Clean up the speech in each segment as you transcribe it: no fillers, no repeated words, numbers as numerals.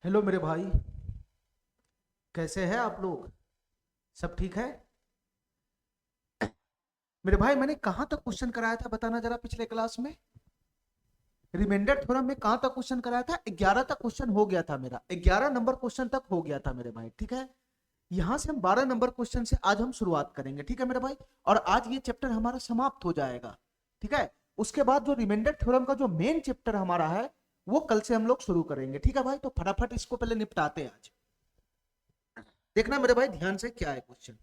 Hello मेरे भाई। कैसे हैं आप लोग? सब ठीक है? मेरे भाई, मैंने कहाँ तक क्वेश्चन कराया था बताना जरा पिछले क्लास में। रिमाइंडर थ्योरम में कहाँ तक क्वेश्चन कराया था? 11 तक क्वेश्चन हो गया था मेरा। 11 नंबर क्वेश्चन तक हो गया था मेरे भाई, ठीक है। यहाँ से हम 12 नंबर क्वेश्चन से आज हम शुरुआत करेंगे, ठीक है मेरे भाई। और आज ये चैप्टर हमारा समाप्त हो जाएगा, ठीक है। उसके बाद जो रिमाइंडर थ्योरम का जो मेन चैप्टर हमारा है वो कल से हम लोग शुरू करेंगे, ठीक है भाई। तो फटाफट इसको पहले निपटाते हैं आज। देखना मेरे भाई ध्यान से क्या है क्वेश्चन।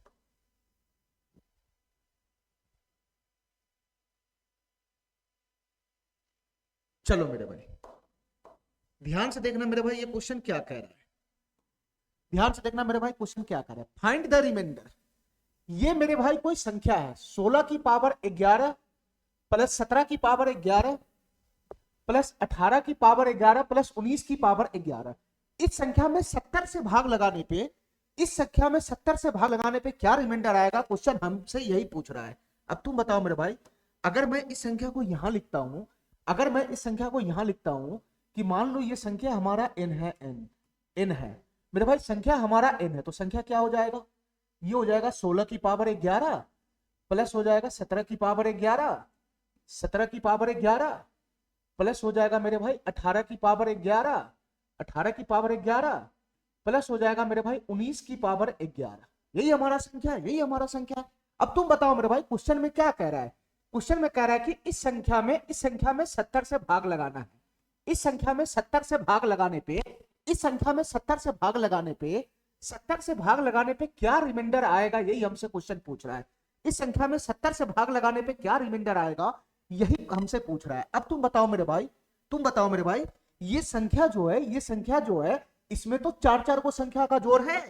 चलो मेरे भाई, ध्यान से देखना मेरे भाई, ये क्वेश्चन क्या कह रहा है। ध्यान से देखना मेरे भाई, क्वेश्चन क्या कह रहा है। Find the reminder. ये मेरे भाई कोई संख्या है, 16 की पावर 11 प्लस 17 की पावर 11 प्लस 18 की पावर 11 प्लस 19 की पावर 11। इस संख्या में 70 से भाग लगाने पे, इस संख्या में 70 से भाग लगाने पे क्या रिमाइंडर आएगा? क्वेश्चन हमसे यही पूछ रहा है। अब तुम बताओ मेरे भाई, अगर मैं इस संख्या को यहां लिखता हूं, अगर मैं इस संख्या को यहां लिखता हूं कि मान लो ये संख्या हमारा n है, n है मेरे भाई, संख्या हमारा n है, तो संख्या क्या हो जाएगा? ये हो जाएगा 16 की पावर 11 प्लस हो जाएगा 17 की पावर 11, 17 की पावर 11 प्लस हो जाएगा मेरे भाई 18 की पावर 11, 18 की पावर 11 प्लस हो जाएगा मेरे भाई 19 की पावर 11। यही हमारा संख्या है, यही हमारा संख्या है। अब तुम बताओ मेरे भाई, क्वेश्चन में क्या कह रहा है? क्वेश्चन में कह रहा है कि इस संख्या में 70 से भाग लगाना है। इस संख्या में 70 से भाग लगाने पे, इस संख्या में 70 से भाग लगाने पे, 70 से भाग लगाने पे क्या रिमाइंडर आएगा? यही हमसे क्वेश्चन पूछ रहा है। इस संख्या में 70 से भाग लगाने पे क्या रिमाइंडर आएगा, यही हमसे पूछ रहा है। अब तुम बताओ मेरे भाई, तुम बताओ मेरे भाई, ये संख्या जो है, ये संख्या जो है, इसमें तो चार चार को संख्या का जोड़ है।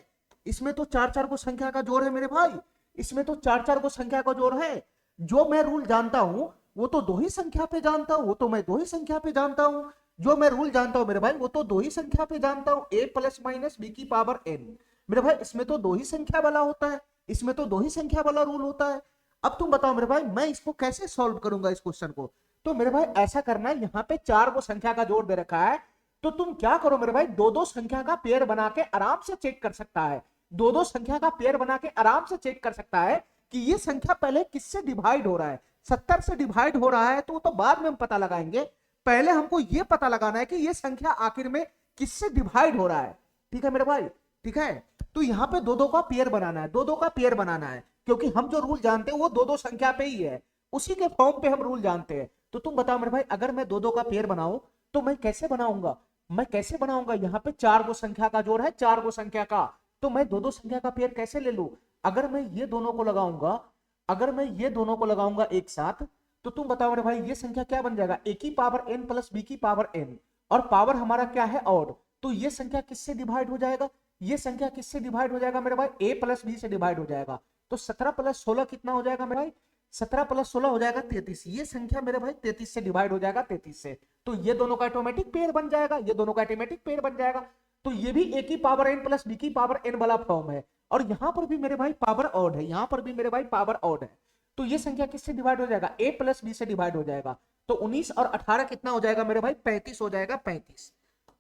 इसमें तो चार चार को संख्या का जोड़ है मेरे भाई। इसमें तो चार चार को संख्या का जोड़ है। जो मैं रूल जानता हूं वो तो दो ही संख्या पे जानता हूं, वो तो मैं दो ही संख्या पे जानता हूं। जो मैं रूल जानता हूं मेरे भाई, वो तो दो ही संख्या पे जानता हूं, a प्लस माइनस बी की पावर n। मेरे भाई इसमें तो दो ही संख्या वाला होता है, इसमें तो दो ही संख्या वाला रूल होता है। अब तुम बताओ मेरे भाई, मैं इसको कैसे सॉल्व करूंगा इस क्वेश्चन को? तो मेरे भाई ऐसा करना है, यहाँ पे चार को संख्या का जोड़ दे रखा है, तो तुम क्या करो मेरे भाई, दो दो संख्या का पेयर बना के आराम से चेक कर सकता है। दो दो संख्या का पेयर बना के आराम से चेक कर सकता है कि ये संख्या पहले किससे डिवाइड हो रहा है। 70 से डिवाइड हो रहा है तो बाद में हम पता लगाएंगे। पहले हमको ये पता लगाना है कि ये संख्या आखिर में किससे डिवाइड हो रहा है, ठीक है मेरे भाई, ठीक है। तो यहाँ पे दो दो का पेयर बनाना है, दो दो का पेयर बनाना है, क्योंकि हम जो रूल जानते हैं वो दो दो संख्या पे ही है, उसी के फॉर्म पे हम रूल जानते हैं। तो तुम बताओ मेरे भाई, अगर मैं दो दो का पेयर बनाऊं तो मैं कैसे बनाऊंगा? मैं कैसे बनाऊंगा? यहाँ पे चार गो संख्या का जोड़ है, चार गो संख्या का, तो मैं दो दो संख्या का पेयर कैसे ले लू? अगर मैं ये दोनों को लगाऊंगा, अगर मैं ये दोनों को लगाऊंगा एक साथ, तो तुम बताओ मेरे भाई ये संख्या क्या बन जाएगा? ए की पावर n प्लस बी की पावर n, और पावर हमारा क्या है? ऑड। तो ये संख्या किससे डिवाइड हो जाएगा? ये संख्या किससे डिवाइड हो जाएगा मेरे भाई? a प्लस बी से डिवाइड हो जाएगा। तो 17 प्लस 16 कितना हो जाएगा मेरे भाई? 17 प्लस 16 हो जाएगा 33। ये संख्या मेरे भाई 33 से डिवाइड हो जाएगा, 33 से। तो ये दोनों का ऑटोमेटिक पेयर बन जाएगा, ये दोनों का ऑटोमेटिक पेयर बन जाएगा। तो ये भी ए की पावर n प्लस बी की पावर n वाला फॉर्म है। और यहां पर भी मेरे भाई पावर ऑड है, यहां पर भी मेरे भाई पावर ऑड है। तो ये संख्या किससे डिवाइड हो जाएगा? a प्लस बी से डिवाइड हो जाएगा। तो 19 और 18 कितना हो जाएगा मेरे भाई? 35 हो जाएगा, 35।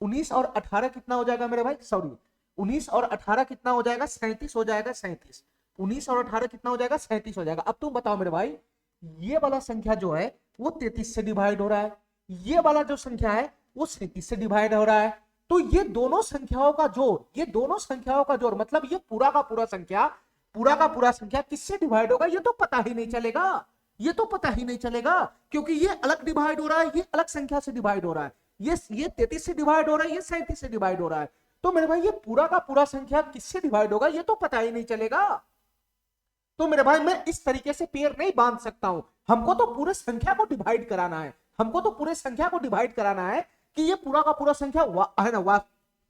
19 और 18 कितना हो जाएगा मेरे भाई? सॉरी, 19 और 18 कितना हो जाएगा? 37 हो जाएगा, 37। 19 और 18 कितना हो जाएगा? 37 हो जाएगा। अब तुम बताओ मेरे भाई, ये वाला संख्या जो है वो 33 से डिवाइड हो रहा है, ये वाला जो संख्या है वो 37 से डिवाइड हो रहा है। तो ये दोनों संख्याओं का जोड़, ये दोनों संख्याओं का जोड़, मतलब ये पूरा का पूरा संख्या, पूरा का पूरा संख्या किससे डिवाइड होगा? ये तो पता ही नहीं चलेगा, ये तो पता ही नहीं चलेगा, क्योंकि ये अलग डिवाइड हो रहा है, ये अलग संख्या से डिवाइड हो रहा है। ये 33 से डिवाइड हो रहा है, ये 37 से डिवाइड हो रहा है। तो मेरे भाई ये पूरा का पूरा संख्या किससे डिवाइड होगा ये तो पता ही नहीं चलेगा। तो मेरे भाई मैं इस तरीके से पेयर नहीं बांध सकता हूं। हमको तो पूरे संख्या को डिवाइड कराना है, हमको तो पूरे संख्या को डिवाइड कराना है कि ये पूरा का पूरा संख्या है ना,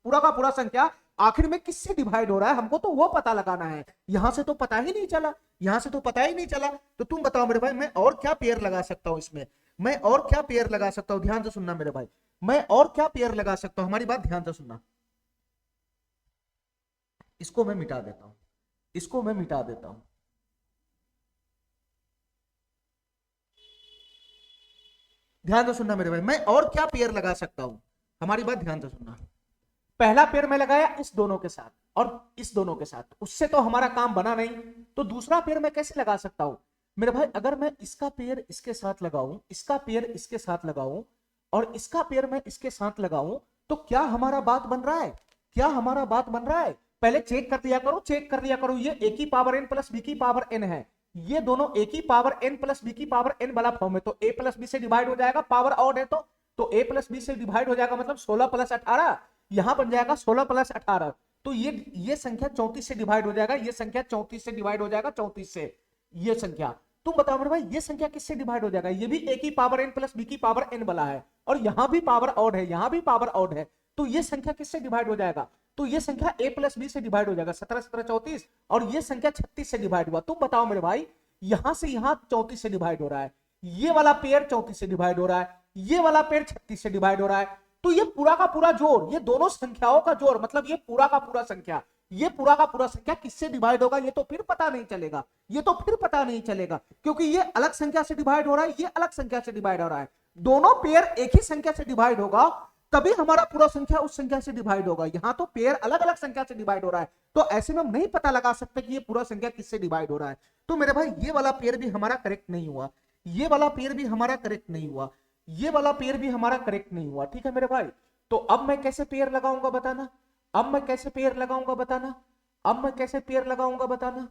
पूरा का पूरा संख्या आखिर में किससे डिवाइड हो रहा है, हमको तो वो पता लगाना है। यहां से तो पता ही नहीं चला, यहां से तो पता ही नहीं चला। तो तुम बताओ मेरे भाई, मैं और क्या पेयर लगा सकता हूं इसमें? मैं और क्या पेयर लगा सकता हूं? ध्यान से सुनना मेरे भाई, मैं और क्या पेयर लगा सकता हूं? हमारी बात ध्यान से सुनना। इसको मैं मिटा देता हूं, इसको मैं मिटा देता हूं। ध्यान से सुनना मेरे भाई, मैं और क्या पेयर लगा सकता हूं? हमारी बात ध्यान से सुनना। पहला पेयर मैं लगाया इस दोनों के साथ और इस दोनों के साथ, उससे तो हमारा काम बना नहीं, तो दूसरा पेयर मैं कैसे लगा सकता हूं मेरे भाई? अगर मैं इसका पेयर इसके साथ लगाऊं, इसका पेयर इसके साथ लगाऊं और इसका पेयर मैं इसके साथ लगाऊं, तो क्या हमारा बात बन रहा है? क्या हमारा बात बन रहा है? पहले चेक कर दिया करो, चेक कर दिया करो। ये a की पावर n प्लस b की पावर n है, ये दोनों a की पावर n प्लस b की पावर n वाला फॉर्म है, तो a प्लस b से डिवाइड हो जाएगा, पावर ऑड है तो a प्लस b से डिवाइड हो जाएगा, मतलब 16 प्लस 18, यहां बन जाएगा 16 प्लस 18, तो ये संख्या 34 से डिवाइड हो जाएगा, ये संख्या 34 से डिवाइड हो जाएगा, 34 से। ये संख्या तुम बताओ मेरे भाई, ये संख्या किससे डिवाइड हो जाएगा? ये भी a की पावर n प्लस b की पावर n वाला है और यहां भी पावर ऑड है, यहां भी पावर ऑड है, तो ये संख्या किससे डिवाइड हो जाएगा? तो ये संख्या a प्लस b से डिवाइड हो जाएगा, 17 17 34, और ये संख्या 36 से डिवाइड हुआ। तुम बताओ मेरे भाई, यहां से यहां 34 से डिवाइड हो रहा है, ये वाला पेयर 34 से डिवाइड हो रहा है, ये वाला पेयर 36 से डिवाइड हो रहा है, तो ये पूरा का पूरा जोड़, ये दोनों संख्याओं का जोड़, मतलब ये पूरा का पूरा संख्या, ये पूरा का पूरा संख्या किससे डिवाइड होगा? ये तो फिर पता नहीं चलेगा, ये तो फिर पता नहीं चलेगा, क्योंकि ये अलग संख्या से डिवाइड हो रहा है, ये अलग संख्या से डिवाइड हो रहा है। दोनों पेयर एक ही संख्या से डिवाइड होगा तभी हमारा पूरा संख्या उस संख्या से डिवाइड होगा। यहां तो पेयर अलग अलग संख्या से डिवाइड हो रहा है, तो ऐसे में हम नहीं पता लगा सकते कि ये पूरा संख्या किससे डिवाइड हो रहा है। तो मेरे भाई ये वाला पेयर भी हमारा करेक्ट नहीं हुआ, ये वाला पेयर भी हमारा करेक्ट नहीं हुआ, ये वाला पेयर भी हमारा करेक्ट नहीं हुआ। ठीक है मेरे भाई, तो अब मैं कैसे पेयर लगाऊंगा बताना? अब मैं कैसे पेयर लगाऊंगा बताना? अब मैं कैसे पेयर लगाऊंगा बताना?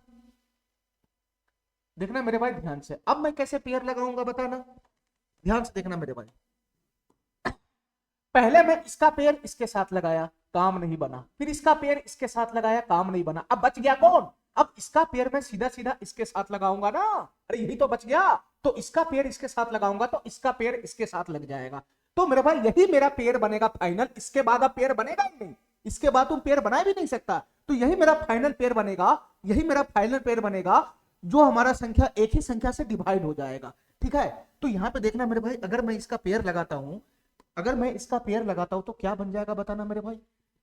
देखना मेरे भाई ध्यान से, अब मैं कैसे पेयर लगाऊंगा बताना, ध्यान से देखना मेरे भाई। पहले मैं इसका पेयर इसके साथ लगाया, काम नहीं बना, फिर इसका पेयर इसके साथ लगाया, काम नहीं बना, अब बच गया कौन? अब इसका पेयर मैं सीधा सीधा इसके साथ लगाऊंगा ना, अरे यही तो बच गया, तो इसका पेयर इसके साथ लगाऊंगा तो इसका पेयर इसके साथ लग जाएगा, तो मेरे भाई यही मेरा पेयर बनेगा फाइनल। इसके बाद अब पेयर बनेगा ही नहीं, इसके बाद तुम पेयर बना भी नहीं सकता, तो यही मेरा फाइनल पेयर बनेगा, यही मेरा फाइनल पेयर बनेगा जो हमारा संख्या एक ही संख्या से डिवाइड हो जाएगा। ठीक है, तो यहां पे देखना मेरे भाई, अगर मैं इसका पेयर लगाता हूं, अगर मैं इसका पेयर लगाता हूं तो क्या बन जाएगा बताना मेरे भाई?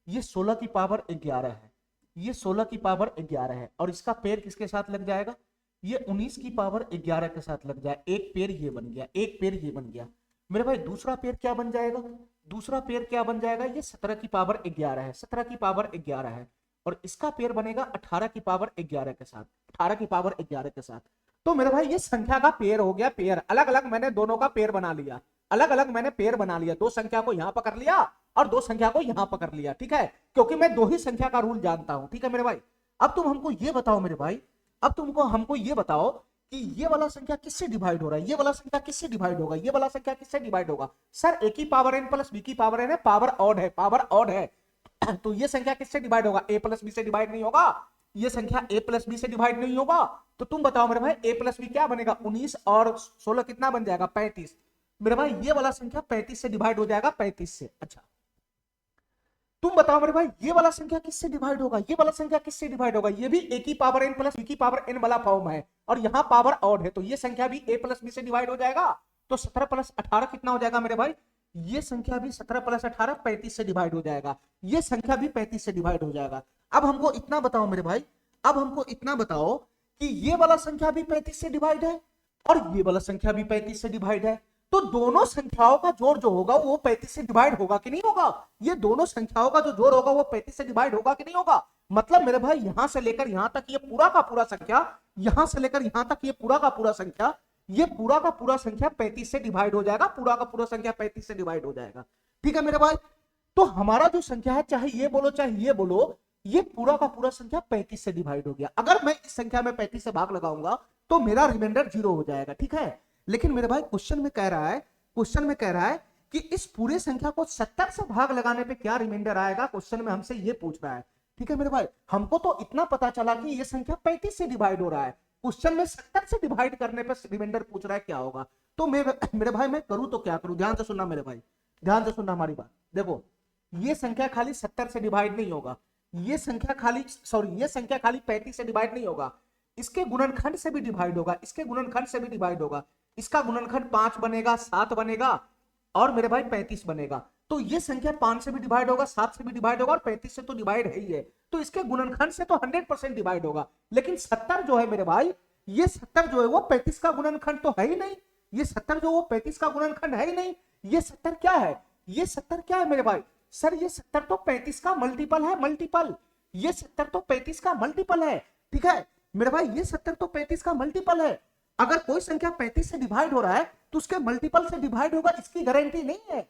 ये 16 की पावर 11 है, ये 16 की पावर 11 है, और इसका पेयर किसके साथ लग जाएगा? ये 19 की पावर 11 के साथ लग जाए, एक पेयर ये बन गया, एक पेयर ये बन गया मेरे भाई। दूसरा पेयर क्या बन जाएगा? दूसरा पेयर क्या बन जाएगा? ये 17 की पावर 11 है, 17 की पावर 11 है, और इसका पेयर बनेगा 18 की पावर 11 के साथ, 18 की पावर 11 के साथ। तो मेरे भाई ये संख्या का पेयर हो गया, पेयर अलग अलग मैंने दोनों का पेयर बना लिया, अलग अलग मैंने पेयर बना लिया, दो संख्या को यहां पकड़ लिया और दो संख्या को यहां पकड़ लिया। ठीक है, क्योंकि मैं दो ही संख्या का रूल जानता हूं। ठीक है मेरे भाई, अब तुम हमको ये बताओ मेरे भाई, अब तुमको हमको ये बताओ कि ये वाला संख्या किससे डिवाइड हो रहा है? ये वाला संख्या किससे डिवाइड होगा? ये वाला संख्या किससे डिवाइड होगा? सर ए की पावर एन प्लस बी की पावर एन है, पावर ऑड है, पावर ऑड है, तो ये संख्या किससे डिवाइड होगा? ए प्लस बी से डिवाइड नहीं होगा, ये संख्या a प्लस बी से डिवाइड नहीं होगा। तो तुम बताओ मेरे भाई, a प्लस बी क्या बनेगा? 19 और 16 कितना बन जाएगा? 35। मेरे भाई ये वाला संख्या 35 से डिवाइड हो जाएगा, 35 से। अच्छा तुम बताओ मेरे भाई, ये वाला संख्या किससे डिवाइड होगा? ये वाला संख्या किससे डिवाइड होगा? ये भी a की पावर n प्लस b की पावर n वाला फॉर्म है, और यहां पावर ऑड है, तो ये संख्या भी a प्लस बी से डिवाइड हो जाएगा। तो 17 प्लस 18 कितना हो जाएगा मेरे भाई? ये संख्या भी 17 प्लस 18 35 से डिवाइड हो जाएगा, ये संख्या भी 35 से डिवाइड हो जाएगा। अब हमको इतना बताओ मेरे भाई, अब हमको इतना बताओ कि ये वाला संख्या भी 35 से डिवाइड है और ये वाला संख्या भी 35 से डिवाइड है, तो दोनों संख्याओं का जोड़ जो होगा वो 35 से डिवाइड होगा कि नहीं होगा? ये दोनों संख्याओं का जो जोड़ होगा वो 35 से डिवाइड होगा कि नहीं होगा? मतलब मेरे भाई यहां से लेकर यहां तक ये पूरा का पूरा संख्या, यहां से लेकर यहां तक ये पूरा का पूरा संख्या, ये पूरा का पूरा संख्या 35 से डिवाइड हो जाएगा, पूरा का पूरा संख्या 35 से डिवाइड हो जाएगा। ठीक है मेरे भाई, तो हमारा जो संख्या है, चाहे ये बोलो चाहे ये बोलो, ये पूरा का पूरा संख्या 35 से डिवाइड हो गया। अगर मैं इस संख्या में 35 से भाग लगाऊंगा तो मेरा रिमाइंडर 0 हो जाएगा। ठीक है, लेकिन मेरे भाई क्वेश्चन में कह रहा है, क्वेश्चन में कह रहा है कि इस पूरे संख्या को 70 से भाग लगाने पे क्या रिमाइंडर आएगा, क्वेश्चन में हमसे ये पूछ रहा है। ठीक है मेरे भाई, हमको तो इतना पता चला कि ये संख्या 35 से डिवाइड हो रहा है, क्वेश्चन में 70 से डिवाइड करने पे रिमाइंडर पूछ रहा है क्या होगा। तो मेरे भाई मैं करूं तो क्या करूं? ध्यान से सुनना मेरे भाई, ध्यान से सुनना हमारी बात। देखो ये संख्या खाली 70 से डिवाइड नहीं होगा, ये संख्या खाली ये संख्या खाली 35 से डिवाइड नहीं होगा, इसके गुणनखंड से भी डिवाइड होगा, इसके गुणनखंड से भी डिवाइड होगा। इसका गुणनखंड 5 बनेगा, 7 बनेगा और मेरे भाई 35 बनेगा। तो ये संख्या 5 से भी डिवाइड होगा, 7 से भी डिवाइड होगा और 35 से तो डिवाइड है ही है, तो इसके गुणनखंड से तो 100% डिवाइड होगा। लेकिन 70 जो है मेरे भाई, ये 70 जो है वो 35 का गुणनखंड तो है ही नहीं, ये 70 जो वो 35 का गुणनखंड है ही नहीं। ये 70 क्या है? ये 70 क्या है मेरे भाई? सर ये 70 तो 35 का मल्टीपल है, मल्टीपल, ये 70 तो 35 का मल्टीपल है, ठीक है मेरे भाई, ये 70 तो 35 का मल्टीपल है। अगर कोई संख्या 35 से डिवाइड हो रहा है तो उसके मल्टीपल से डिवाइड होगा, इसकी गारंटी नहीं है,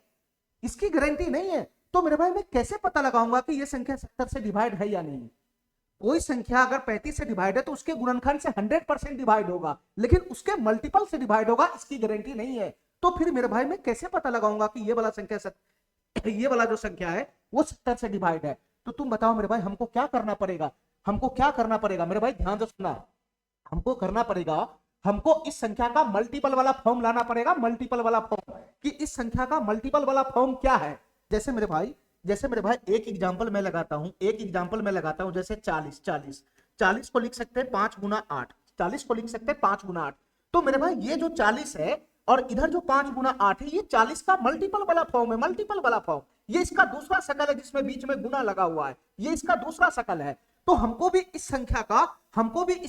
इसकी गारंटी नहीं है। तो मेरे भाई मैं कैसे पता लगाऊंगा कि ये संख्या 70 से डिवाइड है या नहीं? कोई संख्या अगर 35 से डिवाइड है तो उसके गुणनखंड से 100% डिवाइड होगा, लेकिन उसके मल्टीपल से डिवाइड होगा, इसकी गारंटी नहीं है। तो फिर मेरे भाई मैं कैसे पता लगाऊंगा कि ये वाला संख्या ये वाला जो संख्या है वो 70 से डिवाइड है? तो तुम बताओ मेरे भाई हमको क्या करना पड़ेगा, हमको क्या करना पड़ेगा मेरे भाई, ध्यान से सुनना, हमको करना पड़ेगा, हमको इस संख्या का मल्टीपल वाला फॉर्म लाना पड़ेगा, मल्टीपल वाला फॉर्म, कि इस संख्या का मल्टीपल वाला फॉर्म क्या है। जैसे मेरे भाई एक एग्जांपल मैं लगाता हूं, एक एग्जांपल मैं लगाता हूं, जैसे 40 को लिख सकते हैं 5 गुना 8, 40 को लिख सकते हैं 5 गुना 8। तो मेरे भाई ये जो 40 है और इधर जो 5 गुना 8 है, ये 40 का मल्टीपल वाला फॉर्म है, मल्टीपल वाला फॉर्म, ये इसका दूसरा शकल है जिसमें बीच में गुना लगा हुआ है, ये इसका दूसरा शकल है। तो हमको भी इस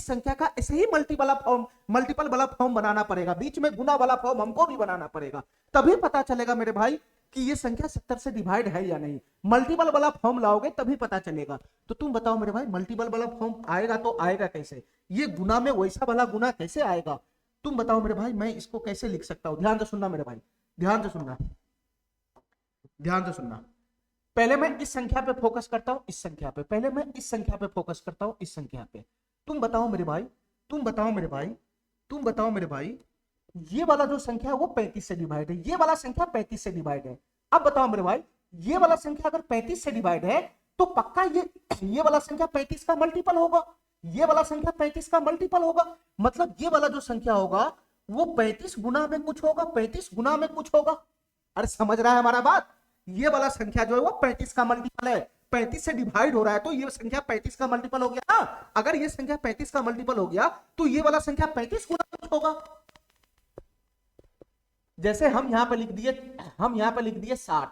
संख्या का ऐसे ही मल्टीपल वाला फॉर्म बनाना पड़ेगा, बीच में गुना वाला फॉर्म हमको भी बनाना पड़ेगा, तभी पता चलेगा मेरे भाई कि ये संख्या 70 से डिवाइड है या नहीं। मल्टीपल वाला फॉर्म लाओगे तभी पता चलेगा। तो तुम बताओ मेरे भाई मल्टीपल वाला फॉर्म आएगा तो आएगा कैसे, ये गुना में वैसा वाला गुना कैसे आएगा? तुम बताओ मेरे भाई मैं इसको कैसे लिख सकता हूं? ध्यान से सुनना मेरे भाई, ध्यान से सुनना, ध्यान से सुनना। पहले मैं इस संख्या पे फोकस करता हूं, इस संख्या पे, पहले मैं इस संख्या पे फोकस करता हूं, इस संख्या पे। तुम बताओ मेरे भाई, तुम बताओ मेरे भाई, तुम बताओ मेरे भाई, ये वाला जो संख्या है वो 35 से डिवाइड है, ये वाला संख्या 35 से डिवाइड है। अब बताओ मेरे भाई ये वाला संख्या अगर 35 से डिवाइड है तो पक्का ये वाला संख्या 35 का मल्टीपल होगा, ये वाला संख्या 35 का मल्टीपल होगा। मतलब ये वाला जो संख्या होगा वो 35 गुना में कुछ होगा, 35 गुना में कुछ होगा। अरे समझ रहा है हमारा बात? ये वाला संख्या जो है वो 35 का मल्टीपल है, 35 से डिवाइड हो रहा है तो ये संख्या 35 का मल्टीपल हो गया ना। अगर ये संख्या 35 का मल्टीपल हो गया तो ये वाला संख्या 35 गुना कुछ होगा। जैसे हम यहां पे लिख दिए 60,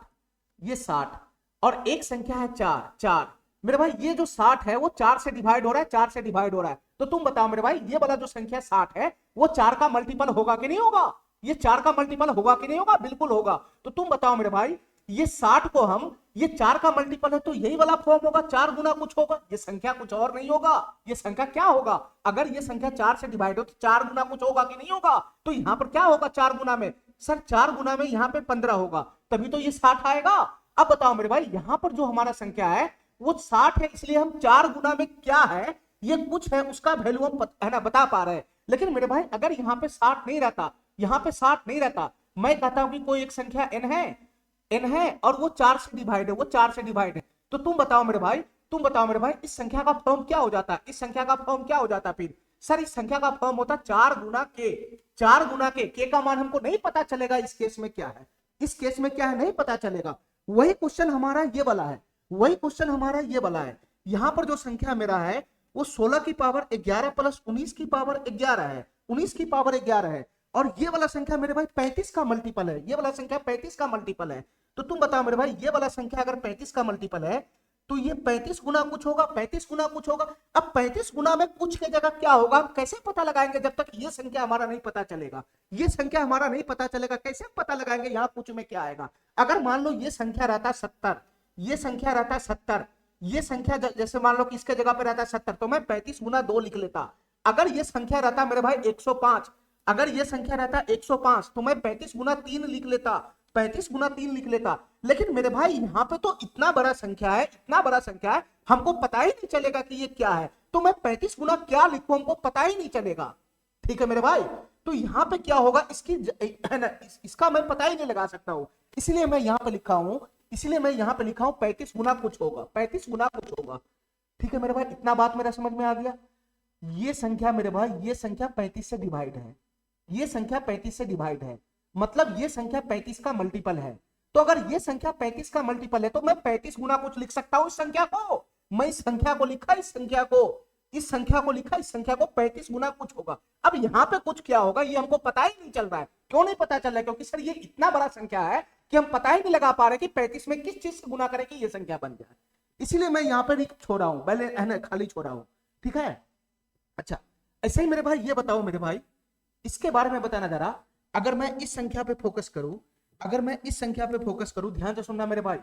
ये 60 और एक संख्या है 4 मेरे भाई, ये जो 60 है वो 4 से डिवाइड हो रहा है, 4 से डिवाइड हो रहा है। तो तुम बताओ मेरे भाई ये वाला जो संख्या 60 है वो 4 का मल्टीपल होगा कि नहीं होगा? ये 4 का मल्टीपल होगा कि नहीं होगा? बिल्कुल होगा। तो तुम बताओ मेरे भाई ये 60 को हम, ये 4 का मल्टीपल है तो यही वाला फॉर्म होगा, 4 गुना कुछ होगा, ये संख्या कुछ और नहीं होगा। ये संख्या क्या होगा? अगर ये संख्या 4 से डिवाइड हो तो 4 गुना कुछ होगा कि नहीं होगा? तो यहां पर क्या होगा 4 गुना में? सर 4 गुना में यहां पे 15 होगा, तभी तो ये 60 आएगा। अब बताओ मेरे भाई यहां पर जो हमारा संख्या है वो 60 है, इसलिए हम 4 गुना में क्या है ये कुछ है उसका वैल्यू हम है ना बता पा रहे हैं। लेकिन मेरे भाई अगर यहाँ पे 60 नहीं रहता, यहाँ पे 60 नहीं रहता, मैं कहता हूं कि कोई एक संख्या n है और वो 4 से डिवाइड है, वो 4 से डिवाइड है, तो तुम बताओ मेरे भाई इस संख्या का फॉर्म क्या हो जाता है? इस संख्या का फॉर्म क्या हो जाता है फिर? सर इस संख्या का फॉर्म होता 4 गुना के, 4 गुना के का मान हमको नहीं पता चलेगा इस केस में क्या है, इस केस में क्या है नहीं पता चलेगा। वही क्वेश्चन हमारा ये वाला है, वही क्वेश्चन हमारा ये वाला है। यहां पर जो संख्या मेरा है वो 16 की पावर 11 प्लस 19 की पावर 11 है, 19 की पावर 11 है, और ये वाला संख्या मेरे भाई 35 का मल्टीपल है, ये वाला संख्या 35 का मल्टीपल है। तो तुम बताओ मेरे भाई ये वाला संख्या अगर 35 का मल्टीपल है तो ये 35 गुना कुछ होगा, 35 गुना कुछ होगा। अब 35 गुना में कुछ की जगह क्या होगा हम कैसे पता लगाएंगे? जब तक ये संख्या हमारा नहीं पता चलेगा, ये संख्या हमारा नहीं पता चलेगा, कैसे पता लगाएंगे यहाँ कुछ में क्या आएगा? अगर मान लो ये संख्या रहता 70, ये संख्या रहता 70, ये संख्या जैसे मान लो कि इसके जगह पे रहता 70 तो मैं 35 गुना 2 लिख लेता। अगर ये संख्या रहता मेरे भाई 105, अगर ये संख्या रहता 105 तो मैं 35 गुना 3 लिख लेता, 35 गुना 3 लिख लेता। लेकिन मेरे भाई यहाँ पे तो इतना बड़ा संख्या है, इतना बड़ा संख्या है, हमको पता ही नहीं चलेगा कि ये क्या है, तो मैं 35 गुना क्या लिखूं हमको पता ही नहीं चलेगा। ठीक है मेरे भाई, तो यहाँ पे क्या होगा इसकी है ना, इसका मैं पता ही नहीं लगा सकता हूँ, इसलिए मैं यहाँ पे लिखा हूँ, इसलिए मैं यहाँ पे लिखा हूँ 35 गुना कुछ होगा, 35 गुना कुछ होगा। ठीक है मेरे भाई, इतना बात मेरा समझ में आ गया। ये संख्या मेरे भाई, ये संख्या 35 से डिवाइड है, ये संख्या 35 से डिवाइड है, मतलब ये संख्या 35 का मल्टीपल है। तो अगर ये संख्या 35 का मल्टीपल है तो मैं 35 गुना कुछ लिख सकता हूं इस संख्या को। मैं इस संख्या को लिखा, इस संख्या को, इस संख्या को लिखा, इस संख्या को 35 गुना कुछ होगा। अब यहाँ पे कुछ क्या होगा ये हमको पता ही नहीं चल रहा है। क्यों नहीं पता चल रहा है? क्योंकि सर ये इतना बड़ा संख्या है कि हम पता ही नहीं लगा पा रहे कि 35 में किस चीज से गुना करें कि ये संख्या बन जाए, इसीलिए मैं यहाँ पे छोड़ा हूं, पहले है ना खाली छोड़ा हूं। ठीक है, अच्छा ऐसे ही मेरे भाई ये बताओ मेरे भाई, इसके बारे में बताना जरा। अगर मैं इस संख्या पे फोकस करूं, अगर मैं इस संख्या पे फोकस करूं, ध्यान से सुनना मेरे भाई,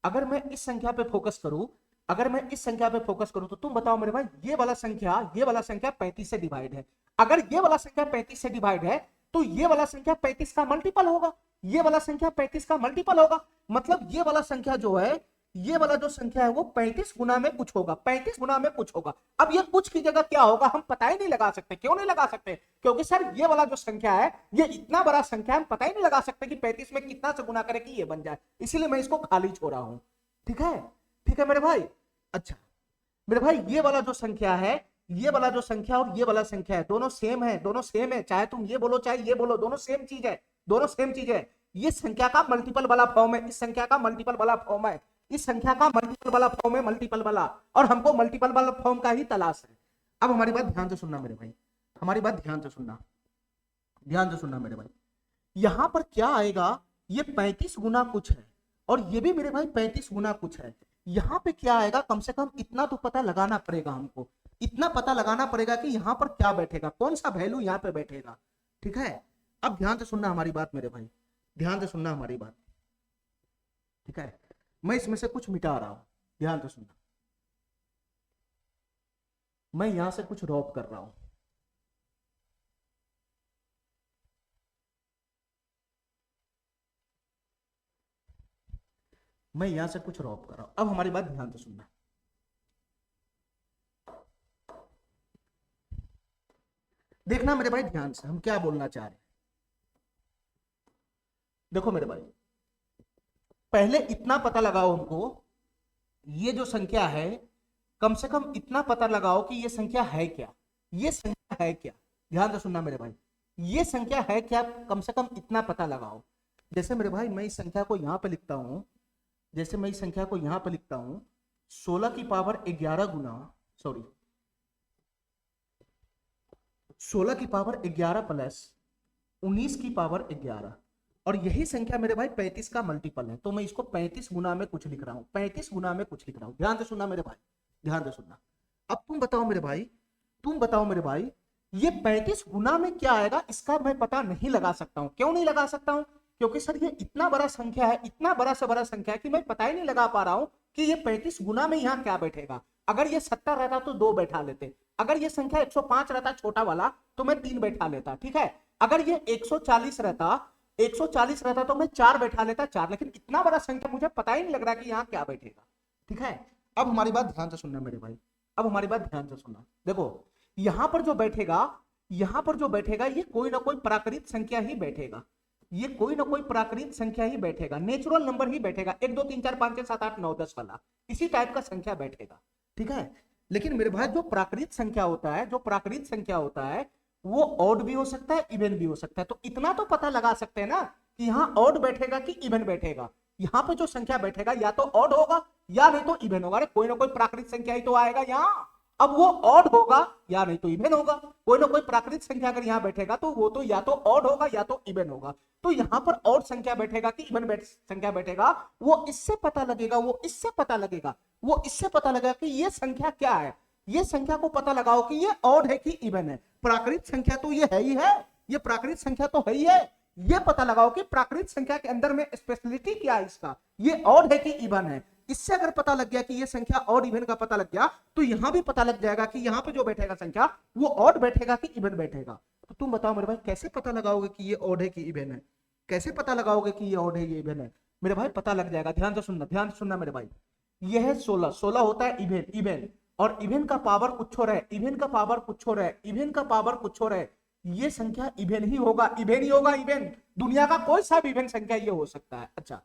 अगर मैं इस संख्या पे फोकस करूं, अगर मैं इस संख्या पे फोकस करूं तो तुम बताओ मेरे भाई, ये वाला संख्या 35 से डिवाइड है। अगर ये वाला संख्या 35 से डिवाइड है तो ये वाला संख्या 35 का मल्टीपल होगा, ये वाला संख्या 35 का मल्टीपल होगा। मतलब ये वाला संख्या जो है, ये वाला जो संख्या है वो 35 गुना में कुछ होगा, 35 गुना में कुछ होगा। अब ये कुछ की जगह क्या होगा हम पता ही नहीं लगा सकते। क्यों नहीं लगा सकते? क्योंकि सर ये वाला जो संख्या है ये इतना बड़ा संख्या हम पता ही नहीं लगा सकते कि 35 में कितना से गुना करे कि ये बन जाए, इसीलिए मैं इसको खाली छोड़ा हूं। ठीक है, ठीक है मेरे भाई। अच्छा मेरे भाई, ये वाला जो संख्या है, ये वाला जो संख्या और ये वाला संख्या है, दोनों सेम है, दोनों सेम है। चाहे तुम ये बोलो चाहे ये बोलो, दोनों सेम चीज है, दोनों सेम चीज है। ये संख्या का मल्टीपल वाला फॉर्म है, इस संख्या का मल्टीपल वाला फॉर्म है, इस संख्या का मल्टीपल वाला फॉर्म है, मल्टीपल वाला, और हमको मल्टीपल वाला फॉर्म का ही तलाश है। अब हमारी बात ध्यान से सुनना मेरे भाई, हमारी बात ध्यान से सुनना, ध्यान से सुनना मेरे भाई। यहां पर क्या आएगा, ये 35 गुना कुछ है और ये भी मेरे भाई 35 गुना कुछ है। यहां पे क्या आएगा, कम से कम इतना तो पता लगाना पड़ेगा हमको, इतना पता लगाना पड़ेगा कि यहां पर क्या बैठेगा, कौन सा वैल्यू यहां पे बैठेगा। ठीक है, अब ध्यान से सुनना हमारी बात मेरे भाई, ध्यान से सुनना हमारी बात। ठीक है, मैं इसमें से कुछ मिटा रहा हूं, ध्यान से सुनना। मैं यहां से कुछ ड्रॉप कर रहा हूं, मैं यहां से कुछ ड्रॉप कर रहा हूं। अब हमारी बात ध्यान से सुनना। देखना मेरे भाई ध्यान से, हम क्या बोलना चाह रहे हैं। देखो मेरे भाई, पहले इतना पता लगाओ हमको, ये जो संख्या है कम से कम इतना पता लगाओ कि ये संख्या है क्या, ये संख्या है क्या। ध्यान से सुनना मेरे भाई, ये संख्या है क्या, कम से कम इतना पता लगाओ। जैसे मेरे भाई मैं इस संख्या को यहां पे लिखता हूं, जैसे मैं इस संख्या को यहां पे लिखता हूं 16 की पावर 11 गुना, सॉरी 16 की पावर 11 प्लस 19 की पावर 11, और यही संख्या मेरे भाई 35 का मल्टीपल है, तो मैं इसको 35 गुना में कुछ लिख रहा हूं, 35 गुना में कुछ लिख रहा हूं। ध्यान से सुनना मेरे भाई, ध्यान से सुनना। अब तुम बताओ मेरे भाई, तुम बताओ मेरे भाई, ये 35 गुना में क्या आएगा इसका मैं पता नहीं लगा सकता हूं। क्यों नहीं लगा सकता हूं? क्योंकि सर ये इतना बड़ा संख्या है, इतना बड़ा से बड़ा संख्या है कि मैं पता ही नहीं लगा पा रहा हूं कि ये 35 गुना में यहां क्या बैठेगा। अगर ये 70 रहता तो 2 बैठा लेते, अगर ये संख्या 105 रहता छोटा वाला तो मैं 3 बैठा लेता। ठीक है, अगर ये 140 रहता, 140 रहता तो मैं 4 बैठा लेता, 4, लेकिन इतना बड़ा संख्या मुझे पता ही नहीं लग रहा कि यहाँ क्या बैठेगा। ठीक है, अब हमारी बात ध्यान से सुनना मेरे भाई, अब हमारी बात ध्यान से सुनना। देखो यहां पर जो बैठेगा, यहां पर जो बैठेगा ये कोई ना कोई प्राकृत संख्या ही बैठेगा, ये कोई ना कोई प्राकृत संख्या ही बैठेगा, नेचुरल नंबर ही बैठेगा, 1 2 3 4 5 6 7 8 9 10 वाला, इसी टाइप का संख्या बैठेगा। ठीक है, लेकिन मेरे भाई जो प्राकृत संख्या होता है, जो प्राकृत संख्या होता है वो ऑड भी हो सकता है, इवन भी हो सकता है। तो इतना तो पता लगा सकते हैं ना कि यहाँ ऑड बैठेगा कि इवन बैठेगा। यहाँ पे जो संख्या बैठेगा या तो ऑड होगा या नहीं तो इवन होगा। अरे कोई ना कोई प्राकृत संख्या ही तो आएगा यहाँ, अब वो ऑड होगा या नहीं तो इवन होगा। कोई ना कोई प्राकृत संख्या अगर यहाँ बैठेगा तो वो तो या तो ऑड होगा या तो इवन होगा। तो यहाँ पर ऑड संख्या बैठेगा कि इवन संख्या बैठेगा, वो इससे पता लगेगा, वो इससे पता लगेगा, वो इससे पता लगेगा कि ये संख्या क्या है। ये संख्या को पता लगाओ कि ये ऑड है कि इवन है। प्राकृत संख्या तो ये है ही है, ये प्राकृत संख्या तो है ही है। ये पता लगाओ कि प्राकृत संख्या के अंदर में स्पेशलिटी क्या है इसका, ये ऑड है कि इवन है। इससे अगर पता लग गया कि ये संख्या ऑड इवन का पता लग गया तो यहां भी पता लग जाएगा कि यहाँ पे जो बैठेगा संख्या वो ऑड बैठेगा कि इवन बैठेगा। तो तुम बताओ मेरे भाई कैसे पता लगाओगे कि ये ऑड है कि इवन है, कैसे पता लगाओगे कि ये ऑड है ये इवन है? मेरे भाई पता लग जाएगा, ध्यान से सुनना, ध्यान से सुनना मेरे भाई। ये है 16, 16 होता है इवन, इवन, और इवन का पावर कुछ और है, इवन का पावर कुछ और है, इवन का पावर कुछ और है। ये संख्या इवन ही होगा, इवन ही होगा, इवन। दुनिया का कोई सा भी इवन संख्या ये हो सकता है। अच्छा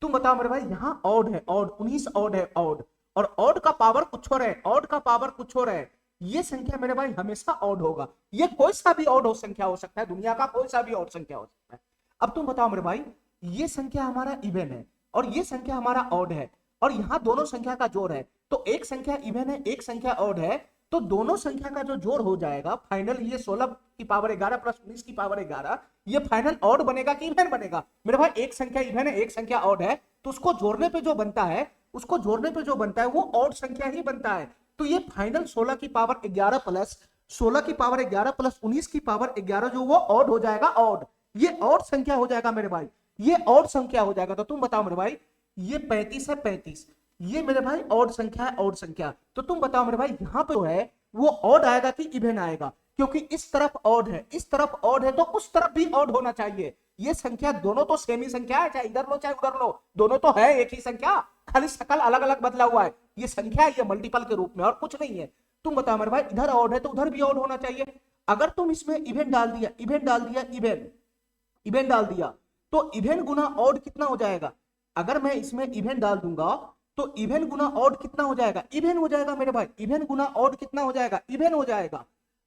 तुम बताओ मेरे भाई, यहाँ ऑड है, ऑड 19 ऑड है, ऑड, और ऑड का पावर कुछ और है, ऑड का पावर कुछ और है। ये संख्या मेरे भाई हमेशा ऑड होगा। ये कोई सा भी ऑड हो संख्या हो सकता है, दुनिया का कोई सा भी ऑड संख्या हो सकता है। अब तुम बताओ मेरे भाई, ये संख्या हमारा इवन है और ये संख्या हमारा ऑड है, और यहाँ दोनों संख्या का जोड़ है। तो एक संख्या इवन है, एक संख्या ऑड है, तो दोनों संख्या का जो जोड़ हो जाएगा फाइनल, ये 16 की पावर 11 प्लस 19 की पावर 11, ये फाइनल ऑड बनेगा कि इवन बनेगा? मेरे भाई एक संख्या इवन है, एक संख्या ऑड है, तो उसको जोड़ने पे जो बनता है, उसको जोड़ने पे जो बनता है वो ऑड संख्या ही बनता है। तो ये फाइनल 16 की पावर 11 प्लस 16 की पावर 11 प्लस 19 की पावर 11 जो वो ऑड हो जाएगा, ऑड, ये ऑड संख्या हो जाएगा मेरे भाई, ये ऑड संख्या हो जाएगा। तो तुम बताओ मेरे भाई, ये 35 है 35, ये मेरे भाई ऑड संख्या है, ऑड संख्या। तो तुम बताओ मेरे भाई यहाँ पे जो है वो ऑड आएगा कि इवन आएगा? क्योंकि इस तरफ ऑड है, इस तरफ ऑड है, तो उस तरफ भी ऑड होना चाहिए। ये संख्या दोनों तो सेम ही संख्या है, चाहे इधर लो चाहे उधर लो, दोनों तो है एक ही संख्या, खाली शकल अलग अलग बदला हुआ है। ये संख्या है, ये मल्टीपल के रूप में, और कुछ नहीं है। तुम बताओ मेरे भाई इधर ऑड है तो उधर भी ऑड होना चाहिए। अगर तुम इसमें इवन डाल दिया, इवन डाल दिया, इवन इवन डाल दिया, तो इवन गुना ऑड कितना हो जाएगा? अगर मैं इसमें इवन डाल दूंगा तो इवन गुना ऑड कितना हो जाएगा? इवन हो जाएगा मेरे भाई। इवन गुना ऑड कितना हो जाएगा? इवन हो जाएगा।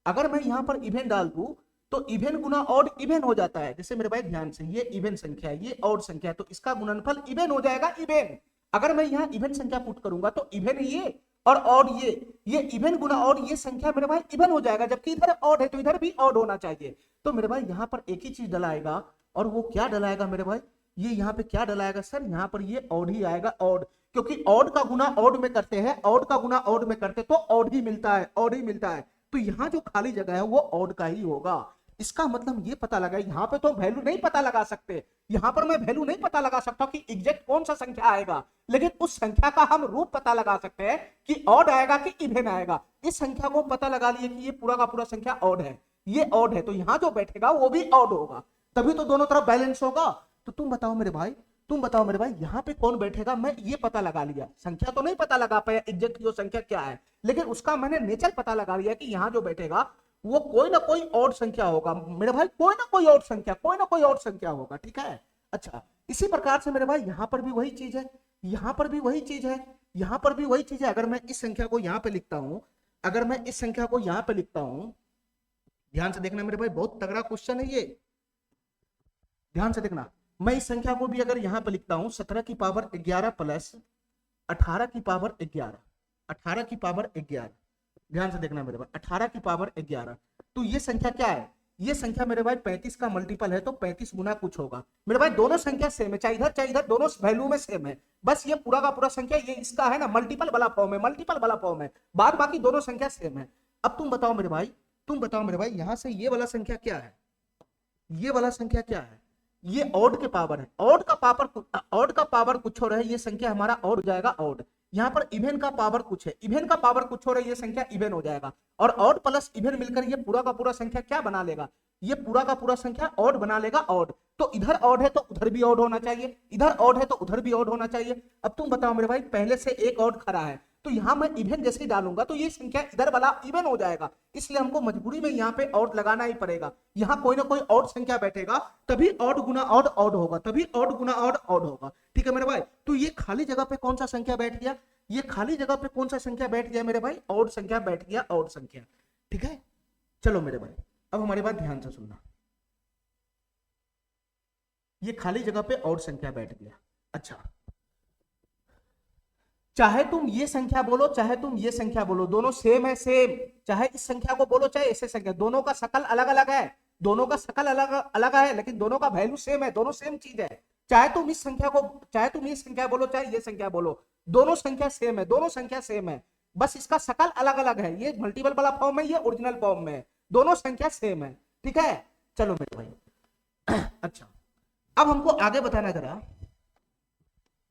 अगर मैं यहां पर इवन डाल दूं तो इवन गुना ऑड इवन हो जाता है। जैसे मेरे भाई ध्यान से, ये इवन संख्या है, ये ऑड संख्या है, तो इसका गुणनफल इवन हो जाएगा, इवन। अगर मैं यहाँ इवन संख्या पुट करूंगा तो इवन ये और ऑड ये इवन गुना ऑड, ये संख्या मेरे भाई इवन हो जाएगा, जबकि इधर ऑड है तो इधर भी ऑड होना चाहिए। तो मेरे भाई यहाँ पर एक ही चीज डलाएगा, और वो क्या डलाएगा मेरे भाई? ये यहाँ पे क्या डलाएगा सर? यहाँ पर ये ऑड ही आएगा, ऑड। क्योंकि ऑड का गुना ऑड में करते हैं, ऑड का गुना ऑड में करते तो ऑड ही मिलता है, ऑड ही मिलता है। तो यहाँ जो खाली जगह है वो ऑड का ही होगा। इसका मतलब ये पता लगा, यहाँ पे तो वैल्यू नहीं पता लगा सकते, यहाँ पर मैं वैल्यू नहीं पता लगा सकता कि एग्जैक्ट कौन सा संख्या आएगा, लेकिन उस संख्या का हम रूप पता लगा सकते हैं कि ऑड आएगा कि इवन आएगा। इस संख्या को पता लगा लिए कि ये पूरा का पूरा संख्या ऑड है, ये ऑड है, तो यहाँ जो बैठेगा वो भी ऑड होगा, तभी तो दोनों तरफ बैलेंस होगा। तो तुम बताओ मेरे भाई, तुम बताओ मेरे भाई यहाँ पे कौन बैठेगा? मैं ये पता लगा लिया, संख्या तो नहीं पता लगा पाया एग्जैक्ट जो संख्या क्या है, लेकिन उसका मैंने नेचर पता लगा लिया कि यहाँ जो बैठेगा वो कोई ना कोई ऑड संख्या होगा मेरे भाई, कोई ना कोई ऑड संख्या, कोई ना कोई ऑड संख्या होगा। ठीक है, अच्छा इसी प्रकार से मेरे भाई यहाँ पर भी वही चीज है, यहाँ पर भी वही चीज है, यहाँ पर भी वही चीज है। अगर मैं इस संख्या को यहाँ पे लिखता हूं, अगर मैं इस संख्या को यहाँ पे लिखता हूं, ध्यान से देखना मेरे भाई, बहुत तगड़ा क्वेश्चन है ये, ध्यान से देखना। मैं इस संख्या को भी अगर यहाँ पे लिखता हूं 17 की पावर 11 प्लस 18 की पावर 11, 18 की पावर 11, ध्यान से देखना मेरे भाई, 18 की पावर 11, तो ये संख्या क्या है? ये संख्या मेरे भाई 35 का मल्टीपल है, तो 35 गुना कुछ होगा मेरे भाई। दोनों संख्या सेम है, चाहे इधर, दोनों वैल्यू में सेम है, बस ये पूरा का पूरा संख्या ये इसका है ना मल्टीपल वाला फॉर्म है, मल्टीपल वाला फॉर्म है, बाद बाकी दोनों संख्या सेम है। अब तुम बताओ मेरे भाई, तुम बताओ मेरे भाई, यहां से ये वाला संख्या क्या है? ये वाला संख्या क्या है? ये ऑड के पावर है, ऑड का पावर कुछ हो रहा है, ये संख्या हमारा ऑड हो जाएगा, ऑड। यहाँ पर इवन का पावर कुछ है, इवन का पावर कुछ हो रहा है, ये संख्या इवन हो जाएगा, और ऑड प्लस इवन मिलकर ये पूरा का पूरा संख्या क्या बना लेगा? ये पूरा का पूरा संख्या ऑड बना लेगा, ऑड। तो इधर ऑड है तो उधर भी ऑड होना चाहिए, इधर ऑड है तो उधर भी ऑड होना चाहिए। अब तुम बताओ मेरे भाई, पहले से एक ऑड खड़ा है, तो यहां मैं इवन जैसे ही डालूंगा तो ये संख्या इधर वाला इवन हो जाएगा, इसलिए हमको मजबूरी में यहाँ पे ऑड लगाना ही पड़ेगा। यहाँ कोई ना कोई ऑड संख्या बैठेगा, तभी ऑड गुना ऑड ऑड होगा, तभी ऑड गुना ऑड ऑड होगा। ठीक है मेरे भाई, तो ये खाली जगह पे कौन सा संख्या बैठ गया? ये खाली जगह पे कौन सा संख्या बैठ गया मेरे भाई? ऑड संख्या बैठ गया, ऑड संख्या। ठीक है, चलो मेरे भाई अब हमारी बात ध्यान से सुनना, ये खाली जगह पे ऑड संख्या बैठ गया। अच्छा, चाहे तुम ये संख्या बोलो चाहे तुम ये संख्या बोलो, दोनों सेम है, सेम। चाहे इस संख्या को बोलो चाहे ऐसे संख्या, दोनों का शकल अलग अलग है, दोनों का शकल अलग अलग है, लेकिन दोनों का वैल्यू सेम है, दोनों सेम चीज है। चाहे तुम इस संख्या को, चाहे तुम ये संख्या बोलो चाहे ये संख्या बोलो, दोनों संख्या सेम है, दोनों संख्या सेम है, बस इसका शकल अलग अलग है। ये मल्टीपल वाला फॉर्म है, ये ओरिजिनल फॉर्म में है, दोनों संख्या सेम है। ठीक है, चलो मेरे भाई अच्छा, अब हमको आगे बताना जरा,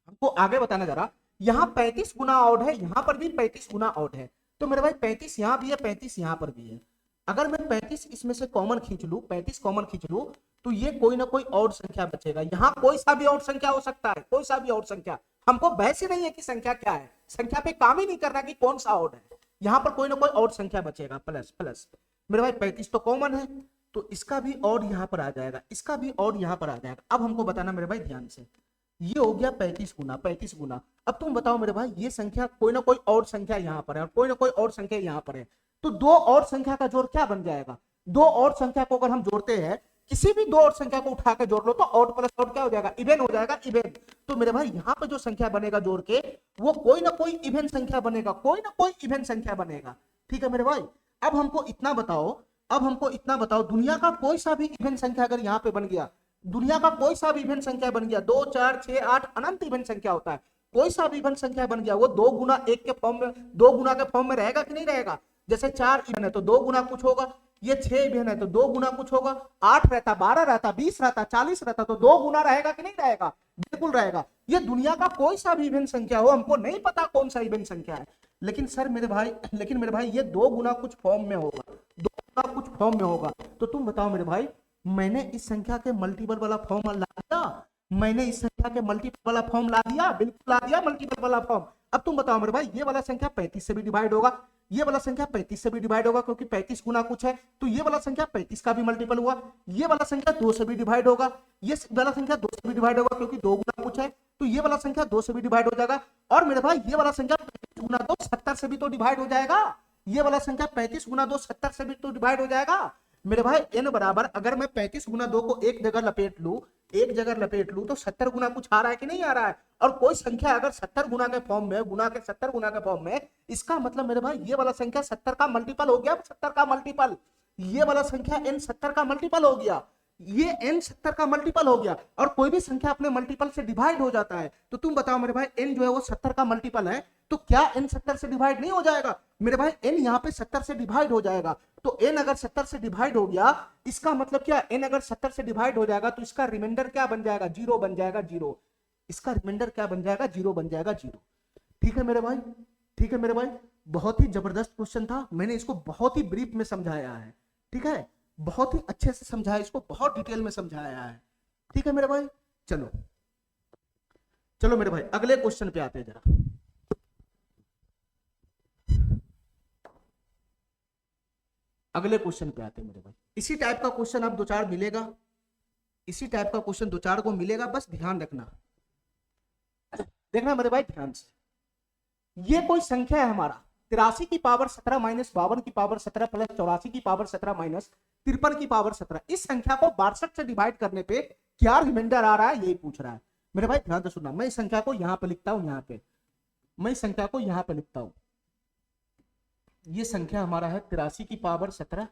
हमको आगे बताना जरा। यहाँ 35 गुना ऑड है, यहाँ पर भी 35 गुना ऑड है, तो मेरे भाई 35 यहाँ भी है, 35 यहाँ पर भी है। अगर मैं 35 इसमें से कॉमन खींच लूं, 35 कॉमन खींच लूं, तो ये कोई ना कोई ऑड संख्या बचेगा। यहाँ कोई सा भी ऑड संख्या हो सकता है, कोई सा भी ऑड संख्या, हमको बहस ही नहीं है कि संख्या क्या है, संख्या पे काम ही नहीं करना कि कौन सा ऑड है, यहाँ पर कोई ना कोई ऑड संख्या बचेगा, प्लस प्लस। मेरे भाई 35 तो कॉमन है, तो इसका भी ऑड यहाँ पर आ जाएगा, इसका भी ऑड यहाँ पर आ जाएगा। अब हमको बताना मेरे भाई ध्यान से, ये हो गया 35 गुना, 35 गुना। अब तुम बताओ मेरे भाई, ये संख्या कोई ना कोई और संख्या यहाँ पर है और कोई ना कोई और संख्या यहाँ पर है, तो दो और संख्या का जोड़ क्या बन जाएगा? दो और संख्या को अगर हम जोड़ते हैं, किसी भी दो और संख्या को उठा के जोड़ लो तो ऑड प्लस ऑड क्या हो जाएगा? इवन हो जाएगा, इवन। तो मेरे भाई यहाँ पे जो संख्या बनेगा जोड़ के, वो कोई ना कोई इवन संख्या बनेगा, कोई ना कोई इवन संख्या बनेगा। ठीक है मेरे भाई, अब हमको इतना बताओ, अब हमको इतना बताओ, दुनिया का कोई सा भी इवन संख्या अगर यहाँ पे बन गया, दुनिया का कोई सा भी इवन संख्या बन गया, 2 4 6 8 अनंत इवन संख्या होता है, कोई सा भी इवन संख्या बन गया, वो 2 गुना 1 के फॉर्म में, 2 गुना के फॉर्म में रहेगा कि नहीं रहेगा? जैसे 4 इवन है तो 2 गुना कुछ होगा, ये 6 इवन है तो 2 गुना कुछ होगा, 8 रहता, 12 रहता, 20 रहता, 40 रहता, तो 2 गुना रहेगा कि नहीं रहेगा? बिल्कुल रहेगा। ये दुनिया का कोई सा भी इवन संख्या हो, हमको नहीं पता कौन सा इवन संख्या है, लेकिन सर मेरे भाई ये 2 गुना कुछ फॉर्म में होगा, 2 गुना कुछ फॉर्म में होगा। तो तुम बताओ मेरे भाई, मैंने इस संख्या के मल्टीपल वाला फॉर्म ला दिया, मैंने इस संख्या के मल्टीपल वाला फॉर्म ला दिया, बिल्कुल ला दिया मल्टीपल वाला फॉर्म। अब तुम बताओ मेरे भाई, ये वाला संख्या 35 से भी डिवाइड होगा, ये वाला संख्या 35 से भी डिवाइड होगा, क्योंकि 35 गुना कुछ है, तो ये वाला संख्या 35 का भी मल्टीपल हुआ। ये वाला संख्या 2 से भी डिवाइड होगा, ये वाला संख्या 2 से भी डिवाइड होगा, क्योंकि 2 गुना कुछ है, तो ये वाला संख्या 2 से भी डिवाइड हो जाएगा। और मेरे भाई ये वाला संख्या 35 गुना 2 70 से भी तो डिवाइड हो जाएगा, ये वाला संख्या 35 गुना 2 70 से भी तो डिवाइड हो जाएगा। मेरे भाई n बराबर, अगर मैं 35 गुना 2 को एक जगह लपेट लूं तो 70 गुना कुछ आ रहा है कि नहीं आ रहा है। और कोई संख्या अगर 70 गुना के फॉर्म में, गुना के 70 गुना के फॉर्म में, इसका मतलब मेरे भाई ये वाला संख्या 70 का मल्टीपल हो गया, 70 का मल्टीपल, ये वाला संख्या n 70 का मल्टीपल हो गया, ये n 70 का मल्टीपल हो गया। और कोई भी संख्या अपने मल्टीपल से डिवाइड हो जाता है, तो तुम बताओ मेरे भाई n जो है वो 70 का मल्टीपल है, तो क्या n 70 से डिवाइड नहीं हो जाएगा? मेरे भाई n यहाँ पे 70 से डिवाइड हो जाएगा, तो n अगर 70 से डिवाइड हो गया, इसका मतलब क्या, n अगर 70 से डिवाइड हो जाएगा तो इसका रिमाइंडर क्या बन जाएगा, 0 बन जाएगा, 0। इसका रिमाइंडर क्या बन जाएगा, 0 बन जाएगा, 0। ठीक है मेरे भाई, ठीक है मेरे भाई, बहुत ही जबरदस्त क्वेश्चन था, मैंने इसको बहुत ही ब्रीफ में समझाया है, ठीक है, बहुत ही अच्छे से समझाया, इसको बहुत डिटेल में समझाया है। ठीक है मेरे भाई, चलो चलो मेरे भाई अगले क्वेश्चन पे आते हैं जरा। अगले क्वेश्चन पे आते हैं मेरे भाई। इसी टाइप का क्वेश्चन अब 2-4 मिलेगा, इसी टाइप का क्वेश्चन 2-4 को मिलेगा, बस ध्यान रखना, देखना मेरे भाई ध्यान से। ये कोई संख्या है हमारा 83 की पावर 17 माइनस 52 की पावर 17 प्लस 84 की पावर 17 माइनस 53 की पावर 17। इस संख्या को 62 से डिवाइड करने पे क्या रिमाइंडर आ रहा है, यही पूछ रहा है मेरे भाई। ध्यान से सुनना, मैं इस संख्या को यहां पे लिखता हूं, यहाँ पे मैं इस संख्या को यहां पे लिखता हूं। ये संख्या हमारा है 83 की पावर 17,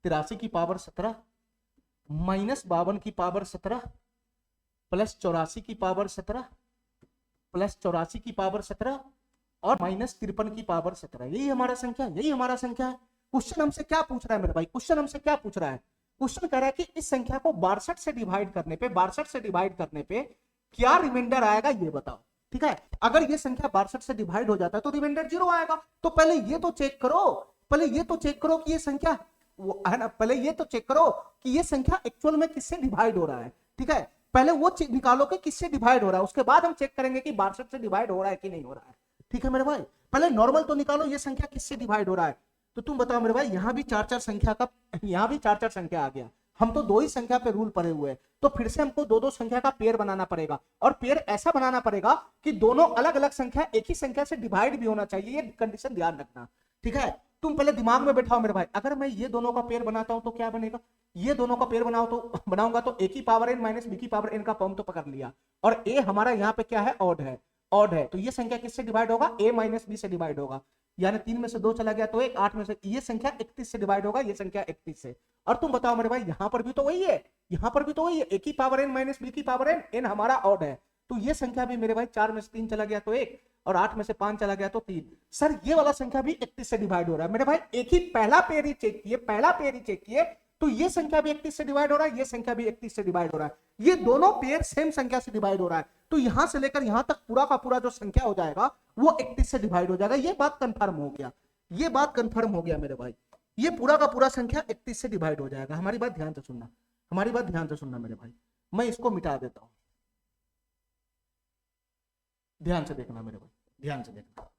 83 की पावर 17 माइनस 52 की पावर 17 प्लस 84 की पावर 17 प्लस 84 की पावर 17 और माइनस 53 की पावर 17। यही हमारा संख्या, यही हमारा संख्या है। क्वेश्चन हमसे क्या पूछ रहा है मेरे भाई, क्वेश्चन हमसे क्या पूछ रहा है, क्वेश्चन कह रहा है कि इस संख्या को 62 से डिवाइड करने पे, 62 से डिवाइड करने पे क्या रिमाइंडर आएगा ये बताओ। ठीक है, अगर ये संख्या 62 से डिवाइड हो जाता है तो रिमाइंडर 0 आएगा। तो पहले ये तो चेक करो, पहले ये तो चेक करो कि ये संख्या वो है ना, पहले ये तो चेक करो कि ये संख्या एक्चुअल में किससे डिवाइड हो रहा है। ठीक है, पहले वो निकालो कि किससे डिवाइड हो रहा है, उसके बाद हम चेक करेंगे कि 62 से डिवाइड हो रहा है कि नहीं हो रहा है। ठीक है मेरे भाई, पहले नॉर्मल तो निकालो ये संख्या किससे डिवाइड हो रहा है। तो तुम बताओ मेरे भाई, यहां भी 4-4 संख्या का, यहां भी 4-4 संख्या आ गया, हम तो 2 ही संख्या पे रूल पड़े हुए हैं, तो फिर से हमको 2-2 संख्या का पेयर बनाना पड़ेगा। और पेयर ऐसा बनाना पड़ेगा कि दोनों अलग अलग संख्या एक ही संख्या से डिवाइड भी होना चाहिए, ये कंडीशन ध्यान रखना। ठीक है, तुम पहले दिमाग में बैठाओ मेरे भाई, अगर मैं ये दोनों का पेयर बनाता हूं तो क्या बनेगा, ये दोनों का पेयर बनाऊंगा तो a की पावर n माइनस b की पावर n का फॉर्म तो पकड़ लिया, और a हमारा यहाँ पे क्या है, ऑड है, ऑड है, तो ये संख्या किससे डिवाइड होगा, a माइनस b से डिवाइड होगा, यानी 3 में से 2 चला गया तो 1, 8 में से, ये संख्या 31 से डिवाइड होगा, ये संख्या 31 से। और तुम बताओ मेरे भाई, यहां पर भी तो वही है, यहां पर भी तो वही है, a की पावर n माइनस b की पावर n हमारा ऑड है, तो ये संख्या भी मेरे भाई 4 में से 3 चला गया तो 1, और 8 में से 5 चला गया तो 3। सर ये वाला संख्या भी 31 से डिवाइड हो रहा है मेरे भाई, एक ही पहला पेयर ही चेक किए, पहला पेयर ही चेक किए, तो ये संख्या भी 31 से डिवाइड हो रहा है, ये संख्या भी 31 से डिवाइड हो रहा है, ये दोनों पेयर सेम संख्या से डिवाइड हो रहा है, तो यहां से लेकर यहां तक पूरा का पूरा जो संख्या हो जाएगा वो 31 से डिवाइड हो जाएगा। ये बात कंफर्म हो गया, ये बात कंफर्म हो गया मेरे भाई, ये पूरा का पूरा संख्या 31 से डिवाइड हो जाएगा। हमारी बात ध्यान से सुनना, हमारी बात ध्यान से सुनना मेरे भाई, मैं इसको मिटा देता हूं, ध्यान से देखना मेरे भाई, ध्यान से देखना।